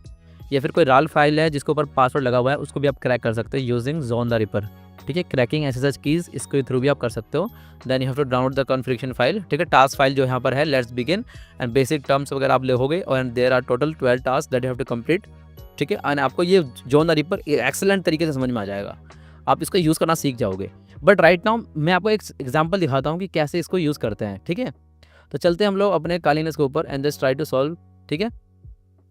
Speaker 2: या फिर कोई राल फाइल है जिसके ऊपर पासवर्ड लगा हुआ है उसको भी आप क्रैक कर सकते हो यूजिंग जॉन द रीपर, ठीक है। क्रैकिंग SSH कीज इसके थ्रू भी आप कर सकते हो। Then you have to download the configuration file, ठीक है। टास्क फाइल जो यहाँ पर है, let's begin and basic terms वगैरह आप लिखोगे और there are total 12 task that you have to complete, ठीक है। एंड आपको ये जॉन द रीपर एक्सेलेंट तरीके से समझ में आ जाएगा, आप इसको यूज़ करना सीख जाओगे। बट राइट नाउ मैं आपको एक एग्जाम्पल दिखाता हूँ कि कैसे इसको यूज़ करते हैं, ठीक है। तो चलते हैं हम लोग अपने कालीनस के ऊपर and just try to solve, ठीक है।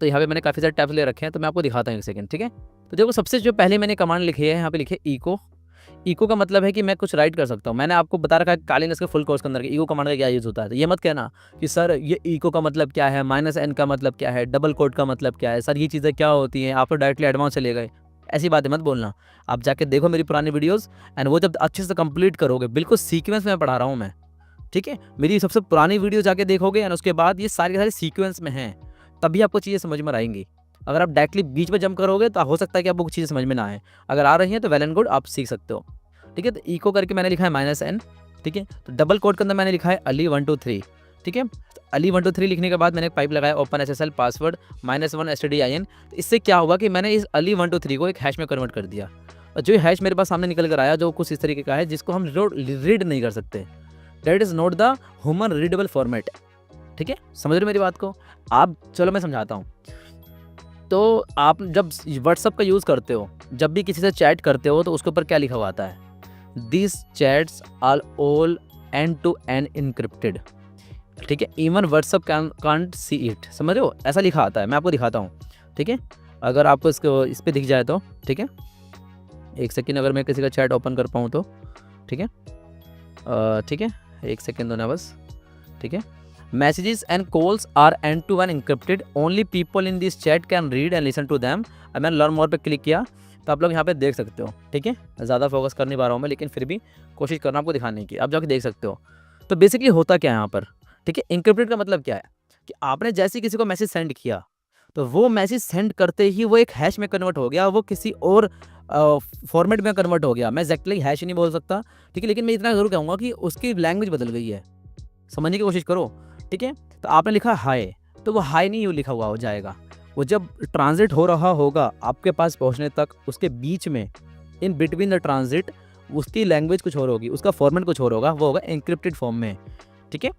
Speaker 2: तो यहाँ पे मैंने काफ़ी सारे टैब्स ले रखे हैं, तो मैं आपको दिखाता हूँ एक सेकंड, ठीक है। तो देखो सबसे जो पहले मैंने कमांड लिखी है यहाँ पे लिखे इको। इको का मतलब है कि मैं कुछ राइट कर सकता हूँ। मैंने आपको बता रखा है कालीनस के फुल कोर्स के अंदर कि इको कमांड का क्या यूज़ होता है। तो ये मत कहना कि सर ये इको का मतलब क्या है, -n का मतलब क्या है, डबल कोट का मतलब क्या है, सर ये चीज़ें क्या होती हैं, आप तो डायरेक्टली एडवांस चले गए। ऐसी बातें मत बोलना। आप जाके देखो मेरी पुरानी वीडियोस एंड वो जब अच्छे से कंप्लीट करोगे, बिल्कुल सीक्वेंस में पढ़ा रहा हूँ मैं, ठीक है। मेरी सबसे पुरानी वीडियो जाके देखोगे एंड उसके बाद ये सारी के सारी सीक्वेंस में हैं, तभी आपको चीज़ें समझ में आएंगी। अगर आप डायरेक्टली बीच में जंप करोगे तो हो सकता है कि आपको चीज़ें समझ में ना आए। अगर आ रही हैं तो वेल एंड गुड, आप सीख सकते हो, ठीक है। तो इको करके मैंने लिखा है -n, ठीक है। तो डबल कोट के अंदर मैंने लिखा है अली 123, ठीक है। तो अली 123 लिखने के बाद मैंने एक पाइप लगाया, ओपन SSL पासवर्ड -1 stdin। तो इससे क्या हुआ कि मैंने इस अली 123 को एक हैश में कन्वर्ट कर दिया, और जो हैश मेरे पास सामने निकल कर आया, जो कुछ इस तरीके का है जिसको हम रीड नहीं कर सकते। That is not the human readable format, ठीक है। समझ रहे मेरी बात को आप? चलो मैं समझाता हूँ। तो आप जब व्हाट्सअप का यूज़ करते हो, जब भी किसी से चैट करते हो, तो उसके ऊपर क्या लिखा हुआ आता है? This chats are all end to end encrypted, ठीक है। Even WhatsApp can't see it, समझ रहे हो? ऐसा लिखा आता है, मैं आपको दिखाता हूँ, ठीक है। अगर आपको इसको इस पर दिख जाए तो, ठीक है, एक सेकेंड, अगर मैं किसी का चैट ओपन कर पाऊँ तो, ठीक है, ठीक है, एक सेकेंड दो ना बस, ठीक है। Messages and calls are end to end encrypted, only people in this chat can read and listen to them. अब मैंने लर्न मोर पे क्लिक किया तो आप लोग यहाँ पे देख सकते हो, ठीक है। ज़्यादा फोकस कर नहीं पा रहा हूँ मैं, लेकिन फिर भी कोशिश करना आपको दिखाने की, आप जाके देख सकते हो। तो बेसिकली होता क्या है यहाँ पर, ठीक है। इनक्रिप्टेड का मतलब क्या है कि आपने जैसे ही किसी को मैसेज सेंड किया, तो वो मैसेज सेंड करते ही वो एक हैश में कन्वर्ट हो गया, वो किसी और फॉर्मेट में कन्वर्ट हो गया। मैं एक्जैक्टली हैश ही नहीं बोल सकता, ठीक है, लेकिन मैं इतना ज़रूर कहूँगा कि उसकी लैंग्वेज बदल गई है। समझने की कोशिश करो, ठीक है। तो आपने लिखा हाय, तो वो हाय नहीं लिखा हुआ हो जाएगा, वो जब ट्रांजिट हो रहा होगा आपके पास पहुंचने तक, उसके बीच में इन बिटवीन द ट्रांजिट उसकी लैंग्वेज कुछ और होगी, उसका फॉर्मेट कुछ और होगा, वो होगा एन्क्रिप्टेड फॉर्म में, ठीक है।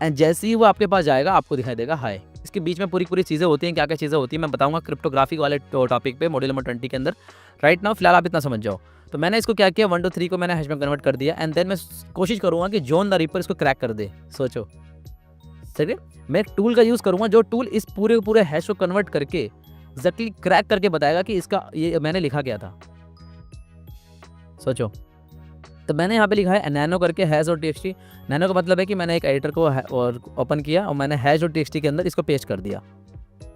Speaker 2: एंड जैसे ही वो आपके पास जाएगा आपको दिखाई देगा हाय। इसके बीच में पूरी चीज़ें होती हैं, क्या क्या चीज़ें होती हैं मैं बताऊंगा क्रिप्टोग्राफी वाले टॉपिक पे मॉड्यूल नंबर 20 के अंदर। राइट नाउ फिलहाल आप इतना समझ जाओ। तो मैंने इसको क्या किया, 1 2 3 को मैंने हैश में कन्वर्ट कर दिया, एंड देन मैं कोशिश करूँगा कि जॉन द रिपर इसको क्रैक कर दे। सोचो, ठीक है, मैं एक टूल का यूज़ करूँगा जो टूल इस पूरे हैश को कन्वर्ट करके एग्जैक्टली क्रैक करके बताएगा कि इसका ये मैंने लिखा क्या था। सोचो, तो मैंने यहाँ पे लिखा है नैनो करके हैश और टीएक्सटी। नैनो का मतलब है कि मैंने एक एडिटर को और ओपन किया और मैंने हैश और टीएक्सटी के अंदर इसको पेस्ट कर दिया।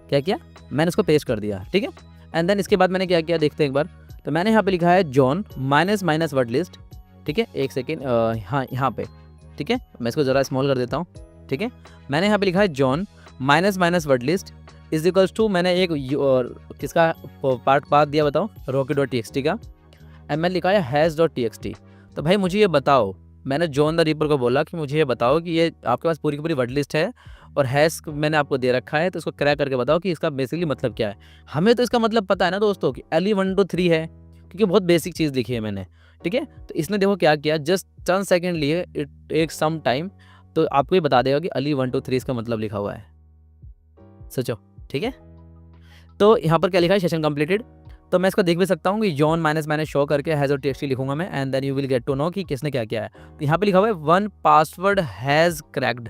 Speaker 2: क्या किया? मैंने इसको पेस्ट कर दिया, ठीक है। एंड देन इसके बाद मैंने क्या किया देखते हैं एक बार। तो मैंने यहाँ पे लिखा है जॉन माइनस वर्ड लिस्ट, ठीक है। एक सेकेंड, हाँ यहाँ पे, ठीक है, मैं इसको ज़रा स्मॉल कर देता हूँ, ठीक है। मैंने यहाँ पे लिखा है John minus word list is equals to, मैंने एक किसका पार्ट दिया बताओ, rocket.txt का, एंड मैंने लिखा है हैश.txt। तो भाई मुझे ये बताओ, मैंने जॉन द रिपर को बोला कि मुझे ये बताओ कि ये आपके पास पूरी की पूरी वर्ड लिस्ट है और हैश मैंने आपको दे रखा है, तो इसको क्रैक करके बताओ कि इसका बेसिकली मतलब क्या है। हमें तो इसका मतलब पता है ना दोस्तों कि एली 1 2 3 है, क्योंकि बहुत बेसिक चीज़ लिखी है मैंने, ठीक है। तो इसने देखो क्या किया, जस्ट 10 सेकेंड लिए, इट टेक सम टाइम, तो आपको ये बता देगा कि अली 1 2 3 इसका मतलब लिखा हुआ है। सोचो, ठीक है। तो यहाँ पर क्या लिखा है, सेशन कंप्लीटेड। तो मैं इसको देख भी सकता हूँ कि जॉन माइनस शो करके हैज़ और टीएक्सटी लिखूंगा मैं, and then you will get to know कि किसने क्या किया है। तो यहाँ पे लिखा हुआ है 1 password has cracked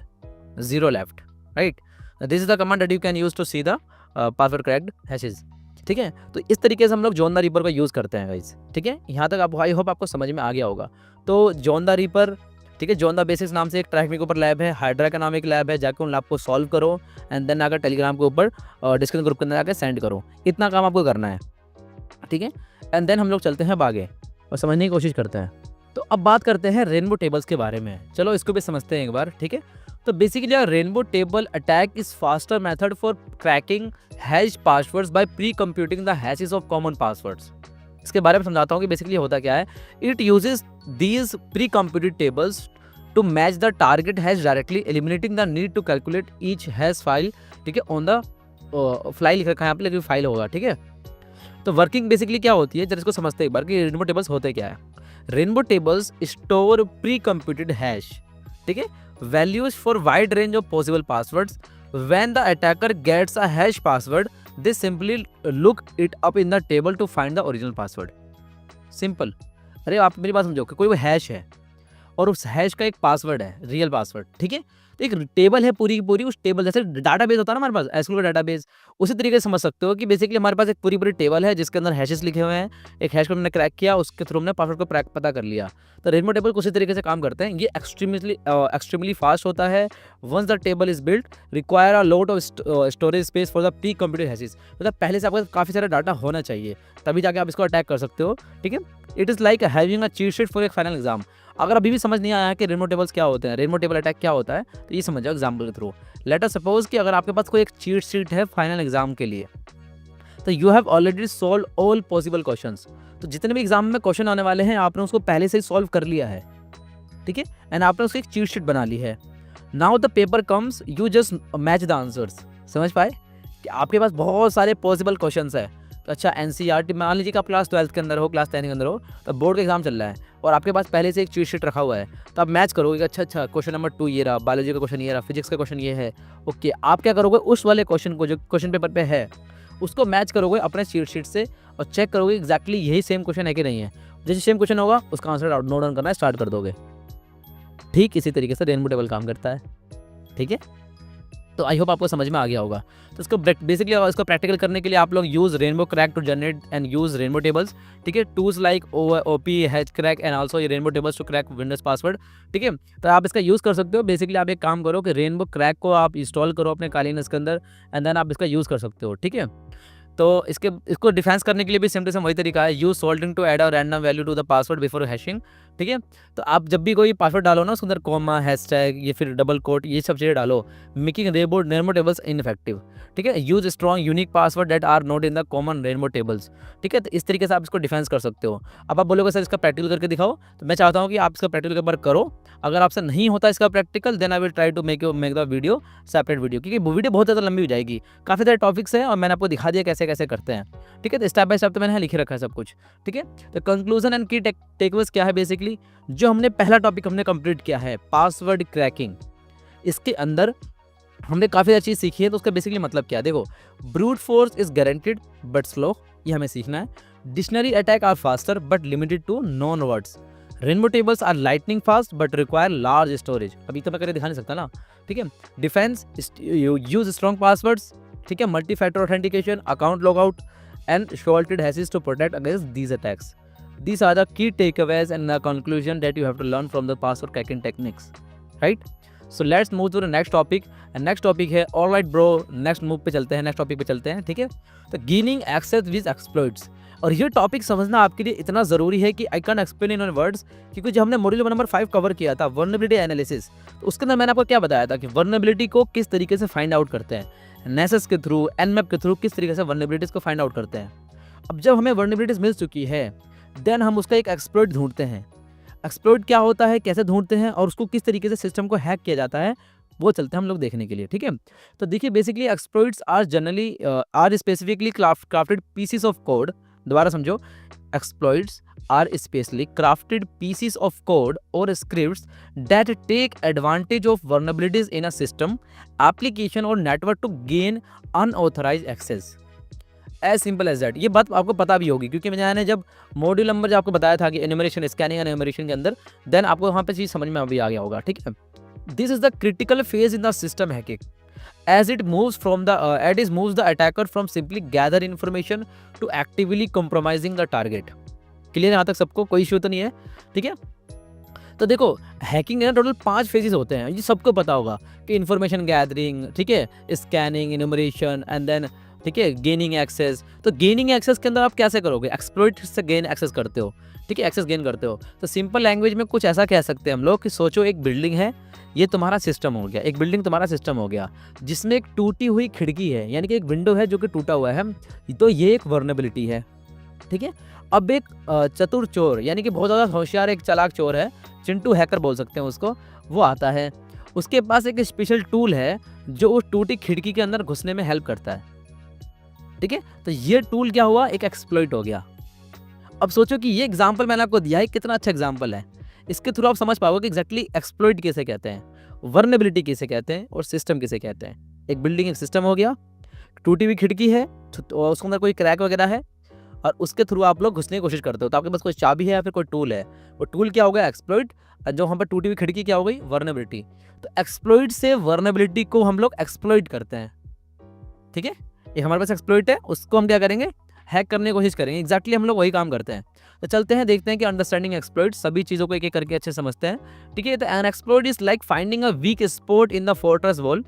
Speaker 2: 0 left, right. This is the command that you can use to see the password cracked hashes, ठीक है। तो इस तरीके से हम लोग जॉन द रिपर का यूज़ करते हैं गाइज, ठीक है। यहाँ तक आप, आई होप आपको समझ में आ गया होगा। तो जॉन द रिपर, ठीक है, जॉन द बेसिस नाम से एक ट्रैक के ऊपर लैब है, हाइड्रा का नाम एक लैब है, जाकर उन लैब को सॉल्व करो एंड देन आकर टेलीग्राम के ऊपर डिस्कशन ग्रुप के अंदर जाकर सेंड करो। इतना काम आपको करना है, ठीक है। एंड देन हम लोग चलते हैं आगे और समझने की कोशिश करते हैं। तो अब बात करते हैं रेनबो टेबल्स के बारे में, चलो इसको भी समझते हैं एक बार, ठीक है। तो basically rainbow table attack is faster method for cracking hash passwords by pre computing the hashes of common passwords. इसके बारे में समझाता हूँ कि बेसिकली होता क्या है। It uses these precomputed tables to match the target hash directly, eliminating the need to calculate each hash file, ठीक है, ऑन द फ्लाई लिख रखा है यहाँ पे, लेकिन फाइल होगा, ठीक है। तो वर्किंग बेसिकली क्या होती है, जरा इसको समझते हैं एक बार कि रेनबो टेबल्स होते क्या है। Rainbow tables store precomputed hash, ठीक है, values for wide range of possible passwords. When the attacker gets a hash password, they simply look it up in the table to find the original password. Simple. अरे आप मेरी बात समझो कि कोई वो हैश है और उस हैश का एक पासवर्ड है, रियल पासवर्ड, ठीक है। तो एक टेबल है पूरी की पूरी, उस टेबल जैसे डाटाबेस होता है ना हमारे पास, एसक्यूएल का डाटाबेस, उसी तरीके से समझ सकते हो कि बेसिकली हमारे पास एक पूरी टेबल है जिसके अंदर हैशेस लिखे हुए हैं। एक हैश को हमने क्रैक किया, उसके थ्रू हमने पासवर्ड को पता कर लिया। तो रेनबो टेबल उसी तरीके से काम करते हैं। ये एक्सट्रीमली फास्ट होता है once the table is built require a lot of storage space for the precomputed hashes. मतलब पहले से आपका काफ़ी सारा डाटा होना चाहिए, तभी जाके आप इसको अटैक कर सकते हो। ठीक है, it is like having a cheat sheet for एक फाइनल एग्जाम। अगर अभी भी समझ नहीं आया है कि रेनबो टेबल्स क्या होते हैं, रेनबो टेबल अटैक क्या होता है, तो ये समझ जाओ एग्जाम्पल के थ्रू। लेट अस सपोज कि अगर आपके पास कोई एक चीट शीट है फाइनल एग्जाम के लिए, तो you have already solve all possible questions. तो जितने भी एग्जाम में क्वेश्चन आने वाले हैं आपने उसको पहले से ही सॉल्व कर लिया है। ठीक है, एंड आपने उसकी एक चीट शीट बना ली है। Now the paper comes, you just match the answers. समझ पाए कि आपके पास बहुत सारे पॉसिबल क्वेश्चंस है। तो अच्छा एनसीईआरटी मान लीजिए कि आप क्लास 12 के अंदर हो, क्लास 10 के अंदर हो, तो बोर्ड का एग्जाम चल रहा है और आपके पास पहले से एक चीट शीट रखा हुआ है, तो आप मैच करोगे कि अच्छा क्वेश्चन नंबर 2 ये रहा, बायोलॉजी का क्वेश्चन ये रहा, फिजिक्स का क्वेश्चन ये है। ओके, आप क्या करोगे, उस वाले क्वेश्चन को जो क्वेश्चन पेपर पे है उसको मैच करोगे अपने चीट शीट से और चेक करोगे एग्जैक्टली यही सेम क्वेश्चन है कि नहीं है। जैसे सेम क्वेश्चन होगा उसका आंसर नोट डाउन करना स्टार्ट कर दोगे। ठीक इसी तरीके से रेनबो टेबल काम करता है। ठीक है, तो आई होप आपको समझ में आ गया होगा। तो इसको बेसिकली इसको प्रैक्टिकल करने के लिए आप लोग use rainbow crack to generate and use rainbow tables. ठीक है, tools like OP hatch crack and also ये rainbow tables to crack Windows password. ठीक है, तो आप इसका यूज़ कर सकते हो। बेसिकली आप एक काम करो कि रेनबो क्रैक को आप इंस्टॉल करो अपने कालीनस के अंदर एंड देन आप इसका यूज़ कर सकते हो। ठीक है, तो इसको डिफेंस करने के लिए भी सेम टू सेम वही तरीका है, use salting to add a random value to the password before hashing. ठीक है, तो आप जब भी कोई पासवर्ड डालो ना उसके अंदर कॉमा, हैशटैग, ये फिर डबल कोट, ये सब चीज़ें डालो, मेकिंग रेनबो टेबल्स इनफेक्टिव। ठीक है, use strong unique password that are not in the common rainbow tables. ठीक है, तो इस तरीके से आप इसको डिफेंस कर सकते हो। अब आप बोलोगे सर इसका प्रैक्टिकल करके दिखाओ, तो मैं चाहता हूँ कि आप इसका प्रैक्टिकल एक बार करो। अगर आपसे नहीं होता इसका practical then I will try to make the video separate video, क्योंकि वीडियो बहुत ज़्यादा लंबी हो जाएगी। काफ़ी सारे टॉपिक्स हैं और मैंने आपको दिखा दिया कैसे कैसे करते हैं। ठीक है, तो स्टेप बाय स्टेप तो मैंने लिखे रखा है सब कुछ। ठीक है, तो कंक्लूजन एंड की टेकअवेज क्या है, बेसिकली जो हमने पहला टॉपिक हमने कंप्लीट किया है पासवर्ड क्रैकिंग, इसके अंदर हमने काफ़ी सारी चीज़ सीखी है। तो उसका बेसिकली मतलब क्या है, देखो, brute force is guaranteed but slow, ये हमें सीखना है। Dictionary attack are faster but limited to known words. Rainbow tables are lightning fast but require large storage, अभी तो मैं करके दिखा नहीं सकता ना। ठीक है, डिफेंस यूज स्ट्रॉन्ग पासवर्ड्स। ठीक है, multi factor authentication, account logout and shielded hashes to protect against these attacks. These are the key takeaways and the conclusion that you have to learn from the password cracking techniques, right? So let's move to the next topic. And next topic है all right bro, next move पे चलते हैं, next topic पे चलते हैं। ठीक है, तो gaining access with exploits। और ये टॉपिक समझना आपके लिए इतना ज़रूरी है कि I can explain in words, क्योंकि जब हमने मॉड्यूल नंबर 5 कवर किया था वर्नेबिलिटी एनालिसिस, तो उसके अंदर मैंने आपको क्या बताया था कि वर्नेबिलिटी को किस तरीके से फाइंड आउट करते हैं, नेसेस के थ्रू, एनमैप के थ्रू किस तरीके से वर्नेबिलिटीज़ को फाइंड आउट करते हैं। अब जब हमें वर्नेबिलिटीज़ मिल चुकी है देन हम उसका एक एक्सप्लॉइट ढूंढते हैं। एक्सप्लॉइट क्या होता है, कैसे ढूंढते हैं और उसको किस तरीके से सिस्टम को हैक किया जाता है, वो चलते हैं हम लोग देखने के लिए। ठीक है, तो देखिए basically exploits are generally are specifically crafted pieces of code. दोबारा समझो, exploits are specially crafted pieces of code or scripts that take advantage of vulnerabilities in a system, application or network to gain unauthorized access. As simple as that. ये बात आपको पता भी होगी क्योंकि मैंने जब मॉड्यूल नंबर जो आपको बताया था कि एनुमरेशन, स्कैनिंग एंड एनुमरेशन के अंदर, देन आपको वहाँ पे चीज़ समझ में अभी आ गया होगा। ठीक है, this is the critical phase in the system hacking as it moves the attacker from simply gather information to actively compromising the target. Clear यहाँ तक सबको, कोई इशू तो नहीं है। ठीक है, तो देखो हैकिंग के ना टोटल 5 फेजेस होते हैं, ये सबको पता होगा कि इन्फॉर्मेशन गैदरिंग, ठीक है, स्कैनिंग, इनुमरेशन एंड देन ठीक है गेनिंग एक्सेस। तो गेनिंग एक्सेस के अंदर आप कैसे करोगे, एक्सप्लॉइट से गेन एक्सेस करते हो। ठीक है, एक्सेस गेन करते हो। तो सिंपल लैंग्वेज में कुछ ऐसा कह सकते हैं हम लोग कि सोचो एक बिल्डिंग है, ये तुम्हारा सिस्टम हो गया, एक बिल्डिंग तुम्हारा सिस्टम हो गया जिसमें एक टूटी हुई खिड़की है, यानी कि एक विंडो है जो कि टूटा हुआ है, तो ये एक वर्नेबिलिटी है। ठीक है, अब एक चतुर चोर, यानी कि बहुत ज़्यादा होशियार एक चालाक चोर है, चिंटू हैकर बोल सकते हैं उसको, वो आता है, उसके पास एक स्पेशल टूल है जो उस टूटी खिड़की के अंदर घुसने में हेल्प करता है। ठीक है, तो ये टूल क्या हुआ, एक एक्सप्लॉइट हो गया। अब सोचो कि ये एग्जाम्पल मैंने आपको दिया है, कितना अच्छा एग्जाम्पल है। इसके थ्रू आप समझ पाओगे कि एग्जैक्टली एक्सप्लॉइट किसे कहते हैं, वर्नेबिलिटी किसे कहते हैं और सिस्टम किसे कहते हैं। एक बिल्डिंग एक सिस्टम हो गया, टूटी हुई खिड़की है, तो उसके अंदर कोई क्रैक वगैरह है और उसके थ्रू आप लोग घुसने की कोशिश करते हो, तो आपके पास कोई चाबी है या फिर कोई टूल है, वो टूल क्या होगा, एक्सप्लॉइट। जो वहाँ पर टूटी हुई खिड़की क्या हो गई, वर्नेबिलिटी। तो एक्सप्लॉइट से वर्नेबिलिटी को हम लोग एक्सप्लॉइट करते हैं। ठीक है, ये हमारे पास एक्सप्लॉइट है, उसको हम क्या करेंगे, हैक करने की कोशिश करेंगे। एग्जैक्टली हम लोग वही काम करते हैं। तो चलते हैं, देखते हैं कि अंडरस्टैंडिंग एक्सप्लॉइट, सभी चीज़ों को एक एक करके अच्छे समझते हैं। ठीक है, तो an exploit is like finding a weak spot in the fortress wall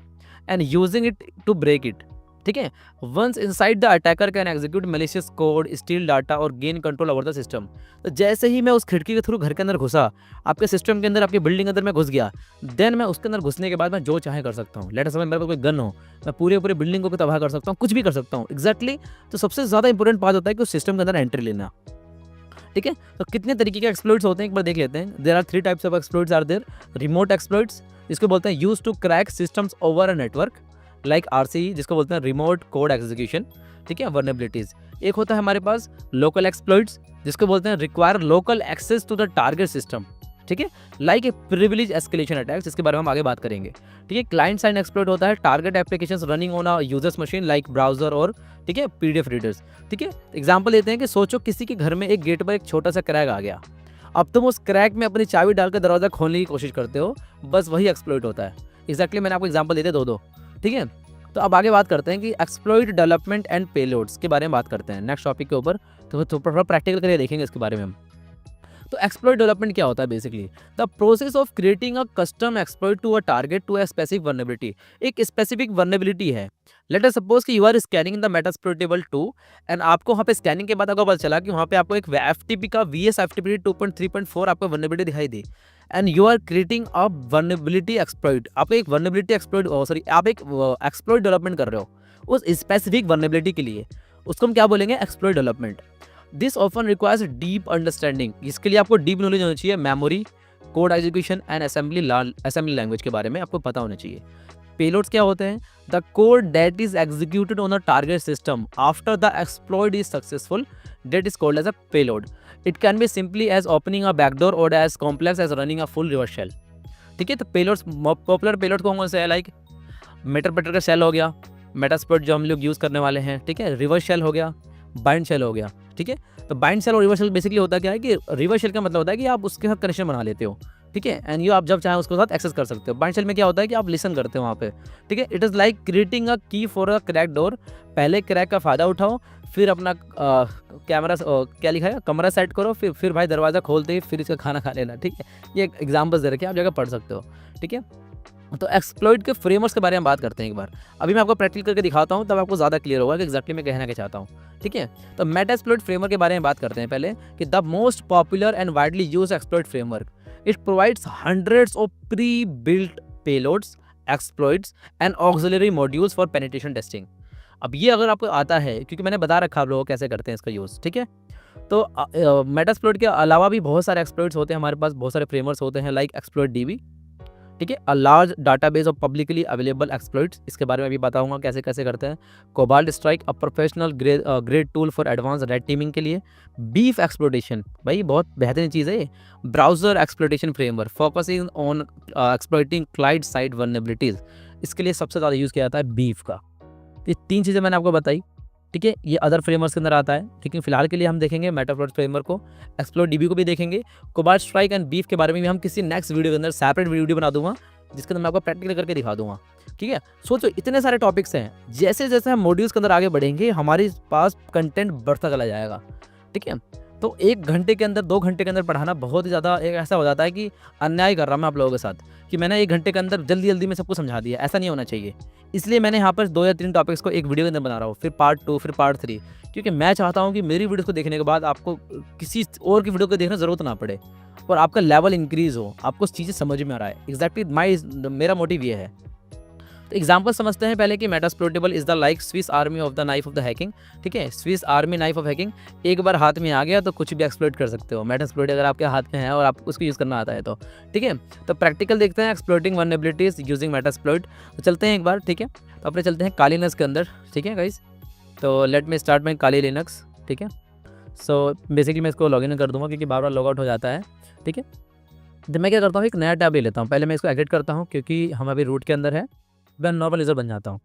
Speaker 2: and using it to break it. ठीक है, once inside the attacker can execute malicious code, steal data or gain control over the system. तो जैसे ही मैं उस खिड़की के थ्रू घर के अंदर घुसा, आपके सिस्टम के अंदर, आपकी बिल्डिंग के अंदर मैं घुस गया, देन मैं उसके अंदर घुसने के बाद मैं जो चाहे कर सकता हूँ। लेट अस सपोज मेरे पास कोई गन हो, मैं पूरी पूरी बिल्डिंग को भी तबाह कर सकता हूँ, कुछ भी कर सकता हूँ। एग्जैक्टली तो सबसे ज़्यादा इंपॉर्टेंट बात होता है कि उस सिस्टम के अंदर एंट्री लेना। ठीक है, तो कितने तरीके के एक्सप्लॉइट्स होते हैं एक बार देख लेते हैं। There are 3 types of exploits are there. Remote exploits, जिसको बोलते हैं use to crack systems over a network, like RCE, जिसको बोलते हैं रिमोट कोड एग्जीक्यूशन। ठीक है, वर्नेबिलिटीज। एक होता है हमारे पास लोकल एक्सप्लॉइट्स, जिसको बोलते हैं require local access to the target system. ठीक है, like a privilege escalation attacks, जिसके बारे में हम आगे बात करेंगे। ठीक है, क्लाइंट साइड एक्सप्लॉइट होता है target applications running on a users machine like browser और ठीक है पीडीएफ रीडर्स। ठीक है, एग्जांपल लेते हैं कि सोचो किसी के घर में एक गेट पर एक छोटा सा क्रैक आ गया। अब तुम उस क्रैक में अपनी चाबी डालकर दरवाजा खोलने की कोशिश करते हो, बस वही एक्सप्लॉइट होता है। एग्जैक्टली मैंने आपको एग्जांपल देते दो। ठीक है, तो अब आगे बात करते हैं कि एक्सप्लॉइट डेवलपमेंट एंड पेलोड्स के बारे में बात करते हैं नेक्स्ट टॉपिक के ऊपर। तो थोड़ा प्रैक्टिकल करके देखेंगे इसके बारे में हम। तो एक्सप्लॉइट डेवलपमेंट क्या होता है? Basically the process of creating a custom exploit to a target to a specific vulnerability. एक स्पेसिफिक वल्नरेबिलिटी है। लेट अस सपोज कि you are scanning the Metasploitable 2 and आपको वहाँ पे स्कैनिंग के बाद आपको पता चला कि वहाँ पे आपको एक एफटीपी का वीएस एफटीपी 2.3.4 आपको वल्नरेबिलिटी दिखाई दी and you are creating a vulnerability exploit. आप एक वल्नरेबिलिटी एक्सप्लॉइट सॉरी आप एक एक्सप्लॉइट डेवलपमेंट कर रहे हो उस स्पेसिफिक वल्नरेबिलिटी के लिए, उसको हम क्या बोलेंगे? Exploit development. This often requires deep understanding. इसके लिए आपको डीप नॉलेज होनी चाहिए, memory, code execution and assembly language के बारे में आपको पता होना चाहिए। पेलोड्स क्या होते हैं? The code that is executed on a target system after the exploit is successful, that is called as a payload. It can be simply as opening a backdoor or as complex as running a full reverse shell. ठीक है, तो पेलोड्स, पॉपुलर पेलोड कौन से है? लाइक मेटास्प्लॉइट का शेल हो गया, मेटास्प्लॉइट जो हम लोग यूज़ करने वाले हैं। ठीक है, रिवर्स शेल हो गया, बाइंड शेल हो गया। ठीक है, तो बाइंड शेल और रिवर्स शेल बेसिकली होता क्या है कि रिवर्स शेल का मतलब होता है कि आप उसके साथ कनेक्शन बना लेते हो। ठीक है, एंड यू आप जब चाहे उसके साथ एक्सेस कर सकते हो। बाइंड शेल में क्या होता है कि आप लिसन करते हो वहाँ पे। ठीक है, it is like creating a की फॉर अ क्रैक डोर। पहले क्रैक का फ़ायदा उठाओ, फिर अपना कैमरा क्या लिखा है, कमरा सेट करो, फिर भाई दरवाज़ा खोलते ही फिर इसका खाना खा लेना। ठीक है, ये एग्जाम्पल्स दे रखे हैं, आप जगह पढ़ सकते हो। ठीक है, तो एक्सप्लॉइट के फ्रेमवर्क्स के बारे में बात करते हैं एक बार। अभी मैं आपको प्रैक्टिकल करके दिखाता हूँ, तब आपको ज़्यादा क्लियर होगा कि एग्जैक्टली मैं कहना क्या चाहता हूँ। ठीक है, तो मेटास्प्लॉइट फ्रेमवर्क के बारे में बात करते हैं पहले कि the most popular and widely use exploit framework. It provides hundreds of pre built payloads, exploits and auxiliary modules for penetration testing. अब ये अगर आपको आता है, क्योंकि मैंने बता रखा आप लोगों को कैसे करते हैं इसका यूज़। ठीक है, तो मेटास्प्लॉइट के अलावा भी बहुत सारे एक्सप्लॉइट्स होते हैं हमारे पास, बहुत सारे फ्रेमवर्क्स होते हैं लाइक एक्सप्लॉइट डीबी। ठीक है, a large database of publicly available exploits, इसके बारे में भी बताऊंगा कैसे कैसे करते हैं। Cobalt strike, a professional grade tool for advance red teeming के लिए। बीफ एक्सप्लॉइटेशन, भाई बहुत बेहतरीन चीज़ है ये। Browser exploitation framework focusing on exploiting client side vulnerabilities, इसके लिए सबसे ज़्यादा यूज़ किया जाता है बीफ का। ये 3 चीज़ें मैंने आपको बताई। ठीक है, ये अदर फ्रेमवर्क्स के अंदर आता है, लेकिन फिलहाल के लिए हम देखेंगे मेटास्प्लॉइट फ्रेमवर्क को, एक्सप्लॉइट डीबी को भी देखेंगे। कोबाल्ट स्ट्राइक एंड बीफ के बारे में भी हम किसी नेक्स्ट वीडियो के अंदर सेपरेट वीडियो बना दूंगा, जिसके अंदर मैं आपको प्रैक्टिकल करके दिखा दूंगा। ठीक है, सोचो इतने सारे टॉपिक्स हैं, जैसे जैसे हम मॉड्यूल्स के अंदर आगे बढ़ेंगे हमारे पास कंटेंट बढ़ता चला जाएगा। ठीक है, तो 1 घंटे के अंदर 2 घंटे के अंदर पढ़ाना बहुत ही ज़्यादा एक ऐसा हो जाता है कि अन्याय कर रहा मैं आप लोगों के साथ, कि मैंने 1 घंटे के अंदर जल्दी जल्दी में सबको समझा दिया। ऐसा नहीं होना चाहिए, इसलिए मैंने यहाँ पर 2 या 3 टॉपिक्स को एक वीडियो के अंदर बना रहा हूँ, फिर पार्ट 2, फिर पार्ट 3, क्योंकि मैं चाहता हूँ कि मेरी वीडियो को देखने के बाद आपको किसी और की वीडियो को देखने ज़रूरत ना पड़े और आपका लेवल इंक्रीज़ हो, आपको चीज़ें समझ में आ रहा है। एग्जैक्टली मेरा मोटिव ये है। तो एग्जाम्पल समझते हैं पहले कि Metasploitable is the like Swiss army of the knife of the hacking. ठीक है, Swiss army knife of hacking, एक बार हाथ में आ गया तो कुछ भी एक्सप्लॉइट कर सकते हो। मेटास्प्लॉइट अगर आपके हाथ में है और आप उसको यूज़ करना आता है तो। ठीक है, तो प्रैक्टिकल देखते हैं एक्सप्लॉइटिंग वल्नरेबिलिटीज यूजिंग मेटास्प्लॉइट। तो चलते हैं एक बार। ठीक है, तो अपने चलते हैं काली लिनक्स के अंदर। ठीक है गाइज, तो let me start my Kali Linux. ठीक है, सो बेसिकली मैं इसको लॉगिन कर दूंगा क्योंकि बार बार लॉग आउट हो जाता है। ठीक है, तो मैं क्या करता हूँ, एक नया टैब ले लेता हूँ। पहले मैं इसको एडिट करता हूँ क्योंकि हम अभी रूट के अंदर है, मैं नॉर्मल यूज़र बन जाता हूँ।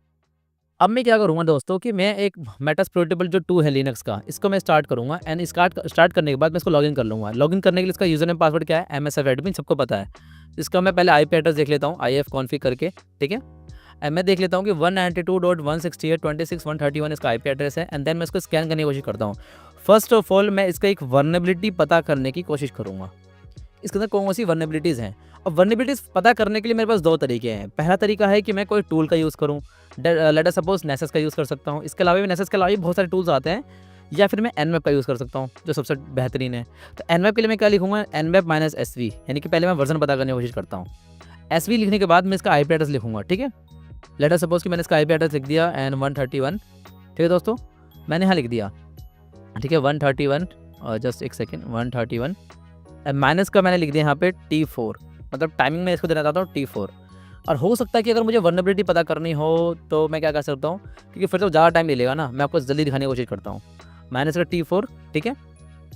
Speaker 2: अब मैं क्या करूँगा दोस्तों कि मैं एक मेटास्प्लॉइटेबल जो 2 है लिनक्स का, इसको मैं स्टार्ट करूँगा एंड स्टार्ट करने के बाद मैं इसको लॉगिन कर लूँगा। लॉगिन करने के लिए इसका यूज़र नेम पासवर्ड क्या है? MSF एडमिन, सबको पता है। इसका मैं पहले IP एड्रेस देख लेता हूँ, IF कॉन्फिग करके। ठीक है, एंड मैं देख लेता हूँ कि 192.168.26.131 इसका आईपी एड्रेस है एंड देन मैं इसको स्कैन करने की कोशिश करता हूँ। फर्स्ट ऑफ ऑल मैं इसका एक वर्नेबिलिटी पता करने की कोशिश करूँगा, इसके अंदर कौन सी वर्नेबिलिटीज़ हैं। अब वर्नेबिलिटीज़ पता करने के लिए मेरे पास 2 तरीके हैं। पहला तरीका है कि मैं कोई टूल का यूज़ करूँ, लेट अस सपोज नेसेस का यूज़ कर सकता हूँ। इसके अलावा भी नेसेस के अलावा भी बहुत सारे टूल्स आते हैं, या फिर मैं nmap का यूज़ कर सकता हूँ जो सबसे बेहतरीन है। तो nmap के लिए मैं क्या लिखूँगा, nmap माइनस SV, यानी कि पहले मैं वर्जन पता करने की कोशिश करता हूँ। SV लिखने के बाद मैं इसका IP एड्रेस लिखूँगा, ठीक है। लेट अस सपोज कि मैंने इसका IP एड्रेस लिख दिया एंड 131, ठीक है दोस्तों, मैंने यहाँ लिख दिया, ठीक है 131, और जस्ट एक सेकेंड 131 एंड माइनस का मैंने लिख दिया यहाँ पे T4, मतलब टाइमिंग में इसको देना चाहता हूँ T4। और हो सकता है कि अगर मुझे वर्नेबिलिटी पता करनी हो तो मैं क्या कर सकता हूँ, क्योंकि फिर तो ज़्यादा टाइम ले लेगा ना, मैं आपको जल्दी दिखाने की कोशिश करता हूँ। माइनस का T4, ठीक है,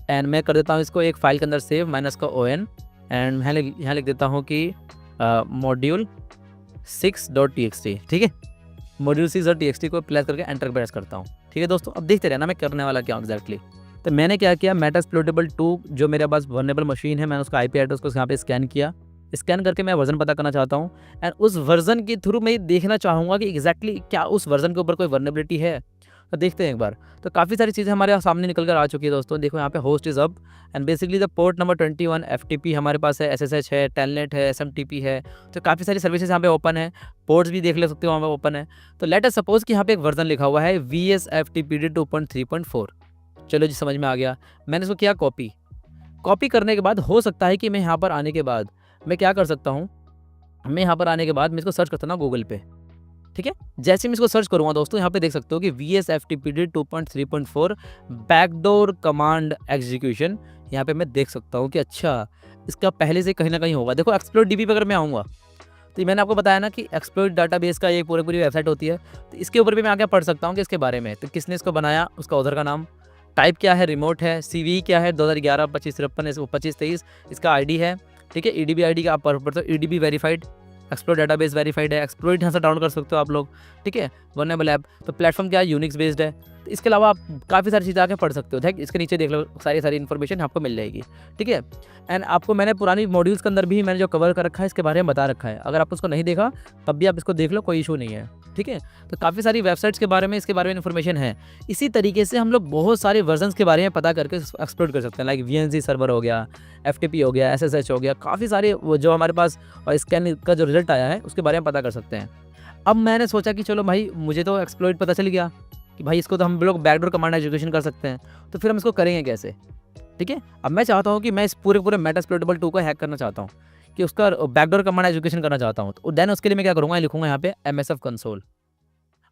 Speaker 2: एंड मैं कर देता हूँ इसको एक फाइल के अंदर सेव, माइनस का ON, एंड मैं यहाँ लिख देता हूँ कि मॉड्यूल 6.txt, ठीक है, मॉड्यूल 6.txt को प्लेस करके एंटर प्रेस करता हूँ। ठीक है दोस्तों, अब देखते रहना मैं करने वाला क्या हूँ एग्जैक्टली। तो मैंने क्या किया, मेटास्प्लोइटेबल 2 जो मेरे पास वर्नेबल मशीन है, मैंने उसका IP एड्रेस को यहाँ पे स्कैन किया। स्कैन करके मैं वर्जन पता करना चाहता हूँ एंड उस वर्जन के थ्रू मैं देखना चाहूँगा कि एग्जैक्टली क्या उस वर्जन के ऊपर कोई वर्नेबिलिटी है। तो देखते हैं एक बार। तो काफ़ी सारी चीज़ें हमारे सामने निकल कर आ चुकी है दोस्तों। देखो यहाँ पे host is up and basically the port number 21 FTP हमारे पास है, SSH है, टेलनेट है, SMTP है। तो काफ़ी सारी सर्विसेज यहाँ पे ओपन है, पोर्ट्स भी देख ले सकते हो वहाँ पे ओपन है। तो लेट अस सपोज कि यहाँ पे एक वर्जन लिखा हुआ है VSFTPD 2.3.4। चलो जी, समझ में आ गया। मैंने इसको किया कॉपी करने के बाद हो सकता है कि मैं यहाँ पर आने के बाद मैं क्या कर सकता हूँ, मैं यहाँ पर आने के बाद मैं इसको सर्च करता ना गूगल पे, ठीक है। जैसे मैं इसको सर्च करूँगा दोस्तों, यहाँ पे देख सकते हो कि VSFTPD 2.3.4 बैकडोर कमांड एग्जीक्यूशन, यहाँ पे मैं देख सकता हूँ कि अच्छा इसका पहले से कहीं ना कहीं होगा। देखो एक्सप्लोइट DB पे अगर मैं आऊँगा तो मैंने आपको बताया ना कि एक्सप्लोइट डाटाबेस का ये पूरी वेबसाइट होती है, तो इसके ऊपर भी मैं आगे पढ़ सकता हूँ कि इसके बारे में, तो किसने इसको बनाया, उसका ऑथर का नाम, टाइप क्या है, रिमोट है, CV क्या है 2011 2553 2523, इसका ID है, ठीक है, EDB ID का आप पढ़ते हो, EDB verified, exploit database verified है, एक्सप्लोइट यहाँ से डाउनलोड कर सकते हो आप लोग, ठीक है, वर्नेबल ऐप। तो प्लेटफॉर्म क्या है, यूनिक्स बेस्ड है। तो इसके अलावा आप काफ़ी सारी चीज़ें आके पढ़ सकते हो, ठीक, इसके नीचे देख लो, सारी इन्फॉर्मेशन आपको मिल जाएगी, ठीक है। एंड आपको मैंने पुरानी मॉड्यूल्स के अंदर भी मैंने जो कवर कर रखा है इसके बारे में बता रखा है, अगर आप उसको नहीं देखा तब भी आप इसको देख लो, कोई इशू नहीं है, ठीक है। तो काफ़ी सारी वेबसाइट्स के बारे में इसके बारे में इन्फॉर्मेशन है। इसी तरीके से हम लोग बहुत सारे वर्जन्स के बारे में पता करके एक्सप्लोर कर सकते हैं, लाइक VNC सर्वर हो गया, FTP हो गया, SSH हो गया, काफ़ी सारे वो जो हमारे पास स्कैन का जो रिजल्ट आया है उसके बारे में पता कर सकते हैं। अब मैंने सोचा कि चलो भाई, मुझे तो एक्सप्लोइट पता चल गया कि भाई इसको तो हम लोग बैकडोर कमांड एग्जीक्यूशन कर सकते हैं, तो फिर हम इसको करेंगे कैसे, ठीक है। अब मैं चाहता हूँ कि मैं इस पूरे मेटास्प्लोइटेबल 2 को हैक करना चाहता हूँ, कि उसका बैकडोर कमांड एग्जीक्यूशन करना चाहता हूँ। तो देन उसके लिए मैं क्या करूँगा, लिखूँगा यहाँ पे MSF कंसोल।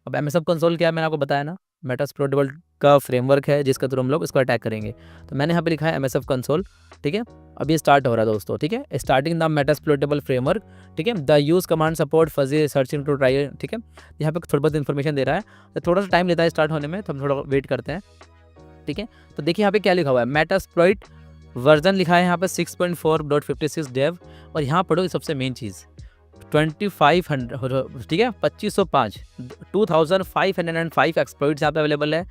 Speaker 2: अब MSF कंसोल क्या है, मैंने आपको बताया ना, मेटास्प्लोइटेबल का फ्रेमवर्क है जिसका थ्रू हम लोग इसको अटैक करेंगे। तो मैंने यहाँ पे लिखा है MSF कंसोल, ठीक है। अब ये स्टार्ट हो रहा है दोस्तों, ठीक है, स्टार्टिंग द मेटास्प्लोइटेबल फ्रेमवर्क, ठीक है, the use command support fuzzy searching to try, ठीक है। यहाँ पे थोड़ा बहुत इन्फॉर्मेशन दे रहा है, तो थोड़ा सा टाइम लेता है स्टार्ट होने में, तो हम थोड़ा वेट करते हैं, ठीक है। तो देखिए यहाँ पे क्या लिखा हुआ है, मेटास्प्लोइट वर्जन लिखा है यहाँ पे 6.4.56 डेव, और यहाँ पढ़ो सबसे मेन चीज़ 2500, ठीक है, 2505 एक्सप्लोइट्स यहाँ पे अवेलेबल है,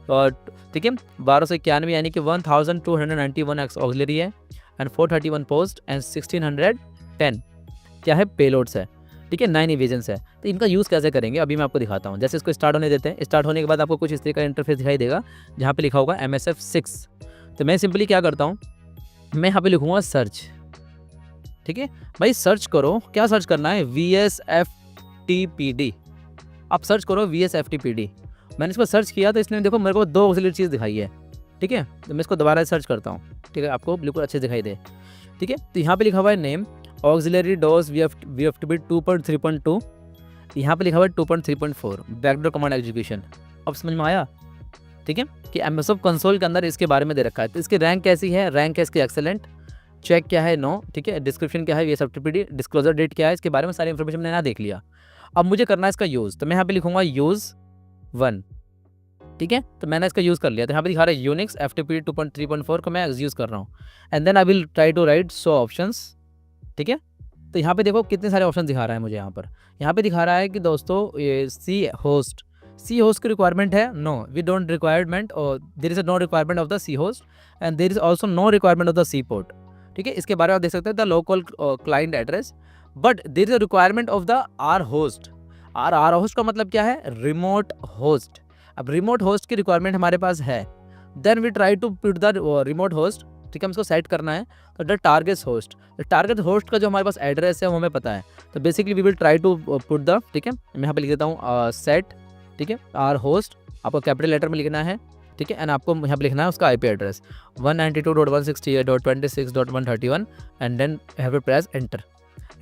Speaker 2: और ठीक है 1291 यानी कि 1291 ऑक्सिलरी है एंड 431 पोस्ट एंड 1610 क्या है पेलोड्स है, ठीक है, 9 इवेजन्स है। तो इनका यूज़ कैसे करेंगे अभी मैं आपको दिखाता हूँ। जैसे इसको स्टार्ट होने देते हैं, स्टार्ट होने के बाद आपको कुछ इस तरह का इंटरफेस दिखाई देगा जहाँ पे लिखा होगा MSF 6। तो मैं सिंपली क्या करता हूँ, मैं यहाँ पे लिखूँगा सर्च, ठीक है भाई, सर्च करो, क्या सर्च करना है, VSFTPD, आप सर्च करो VSFTPD। मैंने इसको सर्च किया तो इसने देखो मेरे को 2 ऑक्सिलरी चीज़ दिखाई है, ठीक है। तो मैं इसको दोबारा सर्च करता हूँ, ठीक है, आपको बिल्कुल अच्छे दिखाई दे, ठीक है। तो यहाँ पे लिखा हुआ है नेम ऑक्सिलरी डोज VFTP 2.3.2, यहाँ पे लिखा हुआ है 2.3.4 बैकडोर कमांड एग्जीक्यूशन। अब समझ में आया, ठीक है, कि MSF कंसोल के अंदर इसके बारे में दे रखा है। तो इसकी रैंक कैसी है, रैंक है इसकी एक्सेलेंट, चेक क्या है नो, ठीक है, डिस्क्रिप्शन क्या है VSFTPD, डिस्क्लोजर डेट क्या है, इसके बारे में सारी इन्फॉर्मेशन मैंने ना देख लिया। अब मुझे करना है इसका यूज़, तो मैं यहाँ पे लिखूँगा यूज़ 1, ठीक है। तो मैंने इसका यूज़ कर लिया, तो यहाँ पे दिखा रहा है यूनिक्स FTP 2.3.4 को मैं यूज़ कर रहा हूँ and then I will try to write show options, ठीक है। तो यहाँ पे देखो कितने सारे ऑप्शन दिखा रहा है मुझे, यहाँ पे दिखा रहा है कि दोस्तों ये सी होस्ट की रिक्वायरमेंट है, नो वी डोंट रिक्वायरमेंट, और there is no requirement of the C host and there is also no requirement of the C port, ठीक है। इसके बारे में आप देख सकते हैं the local client address, but there is a requirement of the R host. R host का मतलब क्या है, रिमोट होस्ट। अब रिमोट होस्ट की रिक्वायरमेंट हमारे पास है, then we try to put the remote host, ठीक है, हमको सेट करना है। तो द टारगेट होस्ट का जो हमारे पास एड्रेस है वो हमें पता है, तो basically we will try to put the, ठीक है, मैं यहाँ पे लिख देता हूँ सेट, ठीक है, आर होस्ट, आपको कैपिटल लेटर में लिखना है, ठीक है, एंड आपको यहाँ पे लिखना है उसका IP address 192.168.26.131 and then have to press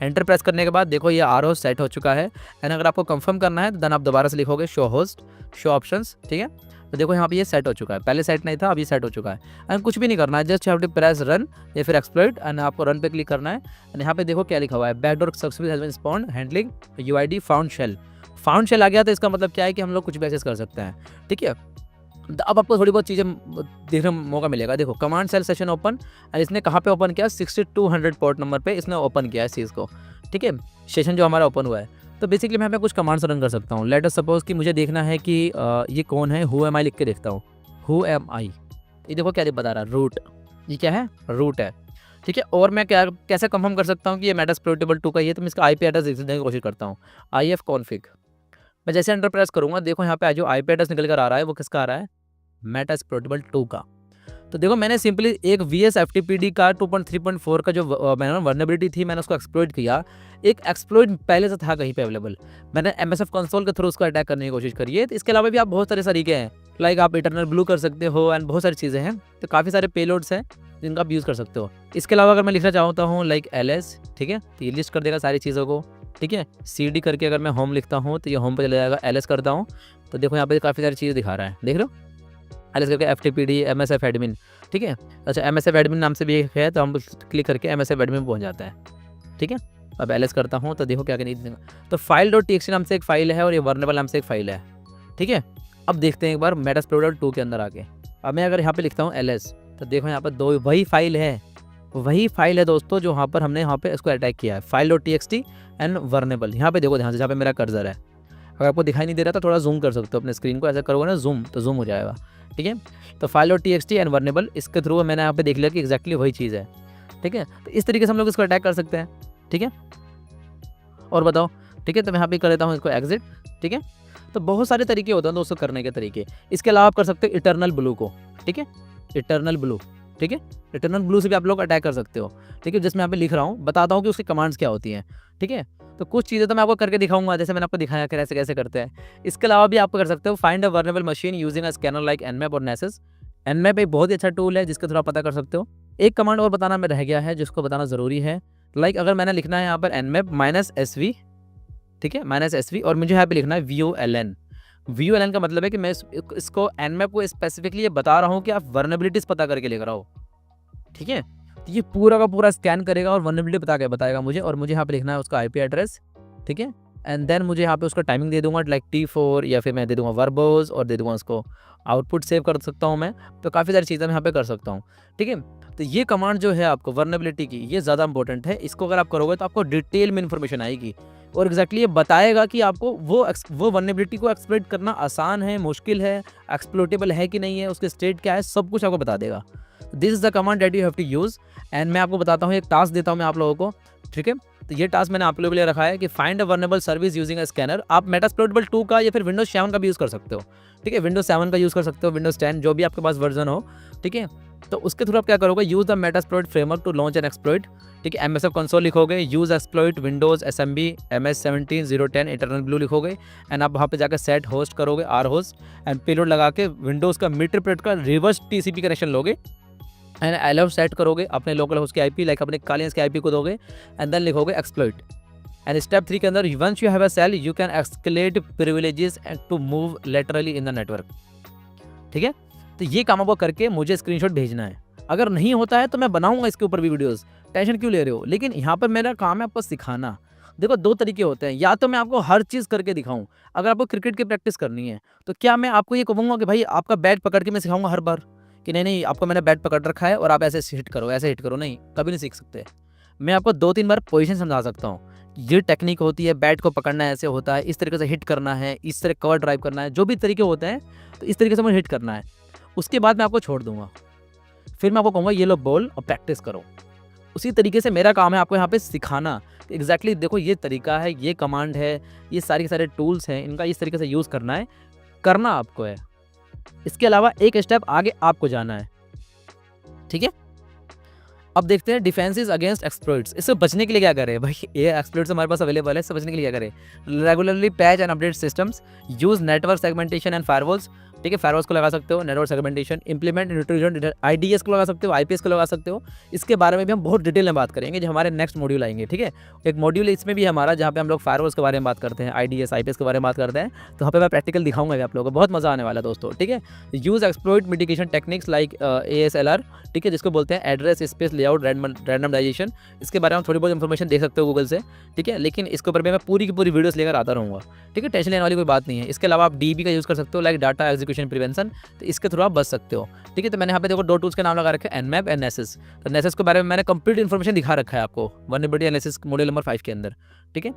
Speaker 2: enter press करने के बाद देखो ये आर होस्ट सेट हो चुका है। एंड अगर आपको कंफर्म करना है तो देन आप दोबारा से लिखोगे शो होस्ट, शो ऑप्शंस, ठीक है। तो देखो यहाँ पे ये सेट हो चुका है, पहले सेट नहीं था, अभी सेट हो चुका है। एंड कुछ भी नहीं करना है, just have to press run या फिर एक्सप्लॉइट, एंड आपको रन पे क्लिक करना है। एंड यहाँ पे देखो क्या लिखा हुआ है, backdoor successful has been spawned handling UID found shell आ गया। तो इसका मतलब क्या है कि हम लोग कुछ भी एक्सेस कर सकते हैं, ठीक है। अब आपको थोड़ी बहुत चीज़ें देखने का मौका मिलेगा। देखो कमांड सेल सेशन ओपन, और इसने कहाँ पे ओपन किया, 6200 पोर्ट नंबर पे इसने ओपन किया है इस चीज़ को, ठीक है, सेशन जो हमारा ओपन हुआ है। तो बेसिकली मैं यहाँ पे कुछ कमांड्स रन कर सकता हूँ। लेट अस सपोज कि मुझे देखना है कि ये कौन है, हु एम आई लिख के देखता हूँ, हु एम आई, ये देखो क्या बता रहा है, रूट, ये क्या है, रूट है, ठीक है। और मैं क्या कैसे कंफर्म कर सकता हूँ कि ये मेटास्प्लोइटेबल 2 का ही है, तो मैं इसका आईपी एड्रेस देखने की कोशिश करता हूँ, IF कॉन्फिग। मैं जैसे एंटर प्रेस करूँगा, देखो यहाँ पे जो आईपी एड्रेस निकल कर आ रहा है वो किसका आ रहा है, मेटास्प्लोइटेबल 2 का। तो देखो मैंने सिंपली एक VS FTPD का 2.3.4 का जो मैंने वर्नेबिलिटी थी, मैंने उसको एक्सप्लॉइट किया। एक एक्सप्लॉइट पहले से था कहीं पे अवेलेबल, मैंने MSF कंसोल के थ्रू उसको अटैक करने की कोशिश करी है। तो इसके अलावा भी आप बहुत सारे तरीके हैं, लाइक आप इटरनल ब्लू कर सकते हो एंड बहुत सारी चीज़ें हैं। तो काफ़ी सारे पेलोड्स हैं जिनका आप यूज़ कर सकते हो। इसके अलावा अगर मैं लिखना चाहता हूँ लाइक LS, ठीक है, तो ये लिस्ट कर देगा सारी चीज़ों को, ठीक है। CD करके अगर मैं होम लिखता हूँ तो ये होम पर चला जाएगा, LS करता हूँ तो देखो यहाँ पे काफ़ी सारी चीज़ें दिखा रहा है, देख रहे हो, LS करके FTPD MSF एडमिन, ठीक है। अच्छा MSF एडमिन नाम से भी एक है, तो हम क्लिक करके MSF एडमिन में पहुंच जाता है, ठीक है। अब LS करता हूं तो देखो क्या नहीं देगा, तो file.txt नाम से एक फाइल है और ये वर्नेबल नाम से एक फाइल है, ठीक है। अब देखते हैं एक बार मेटास्प्लोइटेबल 2 के अंदर आके। अब मैं अगर यहाँ पे लिखता हूँ LS, तो देखो यहाँ पर दो वही फाइल है दोस्तों जो यहाँ पर हमने यहाँ पे इसको अटैक किया है, file.txt एंड वर्नेबल। यहाँ पे देखो ध्यान से, जहाँ पे मेरा कर्सर है, अगर आपको दिखाई नहीं दे रहा तो थोड़ा जूम कर सकते हो अपने स्क्रीन को, ऐसा करोगे ना जूम, तो जूम हो जाएगा, ठीक है। तो file.txt एंड वर्नेबल, इसके थ्रू मैंने यहाँ पे देख लिया कि एक्जैक्टली वही चीज़ है, ठीक है। तो इस तरीके से हम लोग इसको अटैक कर सकते हैं, ठीक है। और बताओ, ठीक है, तो मैं यहाँ पे कर लेता हूँ इसको एग्जिट, ठीक है। तो बहुत सारे तरीके होते हैं दोस्तों करने के तरीके। इसके अलावा आप कर सकते हो इटर्नल ब्लू को, ठीक है, इटर्नल ब्लू, ठीक है, इटर्नल ब्लू से भी आप लोग अटैक कर सकते हो, ठीक है। जिसमें यहाँ पे लिख रहा हूँ, बताता हूँ कि उसकी कमांड्स क्या होती हैं, ठीक है। तो कुछ चीज़ें तो मैं आपको करके दिखाऊंगा, जैसे मैंने आपको दिखाया कि कैसे कैसे करते हैं। इसके अलावा भी आपको कर सकते हो find a vulnerable machine using a scanner like Nmap और Nessus। Nmap एक बहुत ही अच्छा टूल है जिसके थ्रू आप पता कर सकते हो। एक कमांड और बताना में रह गया है जिसको बताना ज़रूरी है, लाइक अगर मैंने लिखना है यहाँ पर Nmap -SV, ठीक है, -SV, और मुझे यहाँ पे लिखना है VOLN का मतलब है कि मैं इसको Nmap को स्पेसिफिकली ये बता रहा हूँ कि आप वर्नेबिलिटीज़ पता करके लिख रहा हो, ठीक है। तो ये पूरा का पूरा स्कैन करेगा और वर्नेबिलिटी बताएगा मुझे, और मुझे यहाँ पे लिखना है उसका आईपी एड्रेस, ठीक है। एंड देन मुझे यहाँ पे उसका टाइमिंग दे दूंगा लाइक T4, या फिर मैं दे दूंगा वर्बोज, और दे दूंगा उसको आउटपुट सेव कर सकता हूँ मैं। तो काफ़ी सारी चीज़ें मैं यहाँ पे कर सकता हूँ, ठीक है। तो ये कमांड जो है आपको वर्नेबिलिटी की, ये ज़्यादा इंपॉर्टेंट है। इसको अगर आप करोगे तो आपको डिटेल में इन्फॉर्मेशन आएगी और एग्जैक्टली ये बताएगा कि आपको वो वर्नेबिलिटी को एक्सप्लॉइट करना आसान है, मुश्किल है, एक्सप्लोटेबल है कि नहीं है, उसके स्टेट क्या है, सब कुछ आपको बता देगा। This is the command that you have to use. And मैं आपको बताता हूँ, एक टास्क देता हूँ मैं आप लोगों को, ठीक है। तो ये टास्क मैंने आप लोगों के लिए रखा है कि find a vulnerable service using a scanner. आप मेटास्प्लोइटेबल 2 का या फिर विंडोज 7 का भी यूज़ कर सकते हो, ठीक है। विंडोज 7 का यूज़ कर सकते हो, विंडोज 10, जो भी आपके पास वर्जन हो, ठीक है। तो उसके थ्रू आप क्या करोगे, use the Metasploit framework to launch an exploit, ठीक है। MSF कंसोल लिखोगे, use exploit Windows SMB MS17010 eternal blue लिखोगे, एंड आप वहाँ पे जाकर सेट होस्ट करोगे, R होस्ट, एंड पेलोड लगा के विंडोज़ का मीटर का रिवर्स TCP कनेक्शन लोगे, एंड अलाउ सेट करोगे अपने लोकल होस्ट की IP, लाइक अपने कालियंस की IP को दोगे, एंड देन लिखोगे एक्सप्लॉइट। एंड स्टेप 3 के अंदर, once you have a shell you can escalate privileges to move laterally in the network, ठीक है। तो ये काम आपको करके मुझे स्क्रीनशॉट भेजना है। अगर नहीं होता है तो मैं बनाऊंगा इसके ऊपर भी वीडियोस, टेंशन क्यों ले रहे हो। लेकिन यहाँ पर मेरा काम है आपको सिखाना। देखो दो तरीके होते हैं, या तो मैं आपको हर चीज़ करके दिखाऊं। अगर आपको क्रिकेट की प्रैक्टिस करनी है तो क्या मैं आपको ये कहूँगा कि भाई आपका बैट पकड़ के मैं सिखाऊंगा हर बार कि नहीं आपको मैंने बैट पकड़ रखा है और आप ऐसे हिट करो, ऐसे हिट करो, नहीं, कभी नहीं सीख सकते। मैं आपको 2-3 बार पोजीशन समझा सकता हूँ, ये टेक्निक होती है, बैट को पकड़ना ऐसे होता है, इस तरीके से हिट करना है, इस तरह कवर ड्राइव करना है, जो भी तरीके होते हैं तो इस तरीके से मुझे हिट करना है। उसके बाद मैं आपको छोड़ दूंगा, फिर मैं आपको कहूँगा ये लो बॉल और प्रैक्टिस करो। उसी तरीके से मेरा काम है आपको यहाँ पे सिखाना एग्जैक्टली देखो ये तरीका है, ये कमांड है, ये सारे के सारे टूल्स हैं, इनका इस तरीके से यूज़ करना है, करना आपको है। इसके अलावा एक स्टेप आगे आपको जाना है, ठीक है। अब देखते हैं डिफेंसेस अगेंस्ट एक्सप्लॉइट्स। इससे बचने के लिए क्या करें भाई, ये एक्सप्लॉइट्स हमारे पास अवेलेबल है, इससे बचने के लिए क्या करें? Regularly patch and update systems, use network segmentation and firewalls, ठीक है, फायरवॉल्स को लगा सकते हो, network segmentation, implement intrusion IDs को लगा सकते हो, आईपीएस को लगा सकते हो। इसके बारे में भी हम बहुत डिटेल में बात करेंगे जब हमारे नेक्स्ट मॉड्यूल आएंगे, ठीक है। एक मॉड्यूल इसमें भी हमारा जहाँ पे हम लोग फायरवॉल्स के बारे में बात करते हैं, आईडीएस आईपीएस के बारे में बात करते हैं, तो वहाँ पे मैं प्रैक्टिकल दिखाऊंगा आप लोगों को, बहुत मजा आने वाला है दोस्तों, ठीक है। Use exploit mitigation techniques like ASLR, ठीक है, जिसको बोलते हैं एड्रेस स्पेस लेआउट रैंडमाइजेशन। इसके बारे में थोड़ी बहुत इन्फॉर्मेशन देख सकते हो गूगल से, ठीक है, लेकिन इसके ऊपर भी मैं पूरी की पूरी वीडियोस लेकर आता रहूँगा, ठीक है, टेंशन लेने वाली कोई बात नहीं है। इसके अलावा आप DB का यूज़ कर सकते हो, लाइक डाटा एग्जीक्यूशन प्रिवेंशन, तो इसके थ्रू आप बच सकते हो, ठीक है। तो मैंने यहाँ पे देखो 2 टूल्स के नाम लगा रखे हैं, Nmap एंड Nessus। तो Nessus के बारे में मैंने कंप्लीट इन्फॉर्मेशन दिखा रखा है आपको वल्नरेबिलिटी एनालिसिस मॉड्यूल नंबर 5 के अंदर, ठीक है।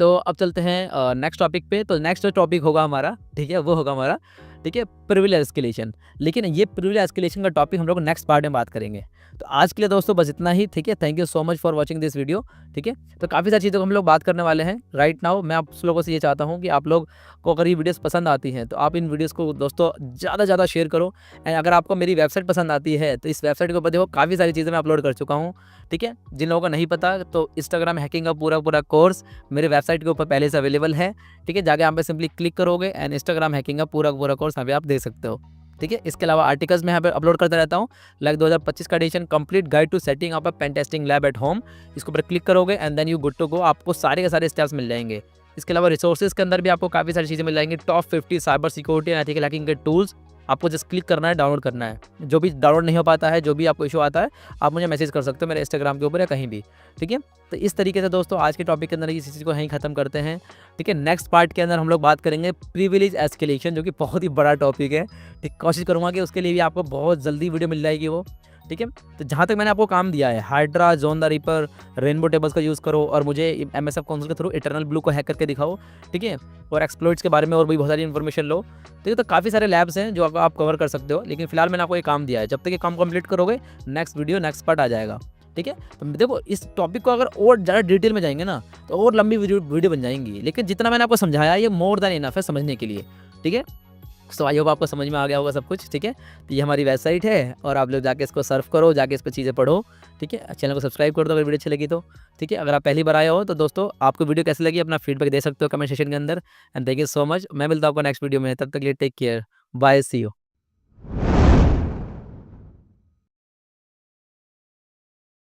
Speaker 2: तो अब चलते हैं नेक्स्ट टॉपिक पे। तो नेक्स्ट जो टॉपिक होगा हमारा, ठीक है, वो होगा हमारा, ठीक है, प्रिविलेज एस्केलेशन। लेकिन ये प्रिविलेज एस्केलेशन का टॉपिक हम लोग नेक्स्ट पार्ट में बात करेंगे। तो आज के लिए दोस्तों बस इतना ही, ठीक है। Thank you so much for watching this video, ठीक है। तो काफ़ी सारी चीज़ों को हम लोग बात करने वाले हैं राइट नाउ। मैं आप लोगों से ये चाहता हूँ कि आप लोग को अगर ये वीडियोस पसंद आती हैं तो आप इन वीडियोस को दोस्तों ज़्यादा ज़्यादा शेयर करो। एंड अगर आपको मेरी वेबसाइट पसंद आती है तो इस वेबसाइट के ऊपर देखो काफ़ी सारी चीज़ें मैं अपलोड कर चुका हूँ, ठीक है। जिन लोगों को नहीं पता तो इंस्टाग्राम हैकिंग का पूरा कोर्स मेरे वेबसाइट के ऊपर पहले से अवेलेबल है, ठीक है। जाके यहाँ पे सिंपली क्लिक करोगे एंड इंस्टाग्राम हैकिंग का पूरा कोर्स यहाँ पे आप देख सकते हो, ठीक है। इसके अलावा आर्टिकल्स मैं यहाँ पे अपलोड करता रहता हूँ, लाइक 2025 का edition complete guide to setting up a pen testing lab at home. इसके ऊपर क्लिक करोगे and then you good to go, आपको सारे के सारे स्टेप्स मिल जाएंगे। इसके अलावा रिसोर्सेज के अंदर भी आपको काफ़ी सारी चीज़ें मिल जाएंगी, top 50 cyber security and ethical hacking के टूल्स। आपको जस्ट क्लिक करना है, डाउनलोड करना है। जो भी डाउनलोड नहीं हो पाता है, जो भी आपको इशू आता है, आप मुझे मैसेज कर सकते हो मेरे इंस्टाग्राम के ऊपर या कहीं भी, ठीक है। तो इस तरीके से दोस्तों आज के टॉपिक के अंदर इस चीज़ को यहीं ख़त्म करते हैं, ठीक है। नेक्स्ट पार्ट के अंदर हम लोग बात करेंगे प्रिविलेज एस्केलेशन, जो कि बहुत ही बड़ा टॉपिक है, ठीक। कोशिश करूँगा कि उसके लिए भी आपको बहुत जल्दी वीडियो मिल जाएगी वो, ठीक है। तो जहाँ तक मैंने आपको काम दिया है, hydra, zone the ripper, rainbow tables का यूज़ करो और मुझे MSF कंसोल के थ्रू इटर्नल ब्लू को हैक करके दिखाओ, ठीक है। और एक्सप्लॉइट्स के बारे में और भी बहुत सारी इन्फॉर्मेशन लो, ठीक है। तो काफ़ी सारे लैब्स हैं जो आप कवर कर सकते हो, लेकिन फिलहाल मैंने आपको ये काम दिया है। जब तक ये काम कंप्लीट करोगे नेक्स्ट वीडियो नेक्स्ट पार्ट आ जाएगा, ठीक है। तो देखो इस टॉपिक को अगर और ज़्यादा डिटेल में जाएंगे ना तो और लंबी वीडियो बन जाएंगी, लेकिन जितना मैंने आपको समझाया ये मोर देन इनफ है समझने के लिए, ठीक है। सो आई होप आपको समझ में आ गया होगा सब कुछ, ठीक है। तो ये हमारी वेबसाइट है और आप लोग जाके इसको सर्फ करो, जाके इस पर चीज़ें पढ़ो, ठीक है। चैनल को सब्सक्राइब कर दो अगर वीडियो अच्छी लगी तो, ठीक है। अगर आप पहली बार आए हो तो दोस्तों आपको वीडियो कैसी लगी अपना फीडबैक दे सकते हो कमेंट सेक्शन के अंदर। And thank you so much. मैं मिलता हूँ आपको नेक्स्ट वीडियो में, तब तक के लिए take care, bye, see you.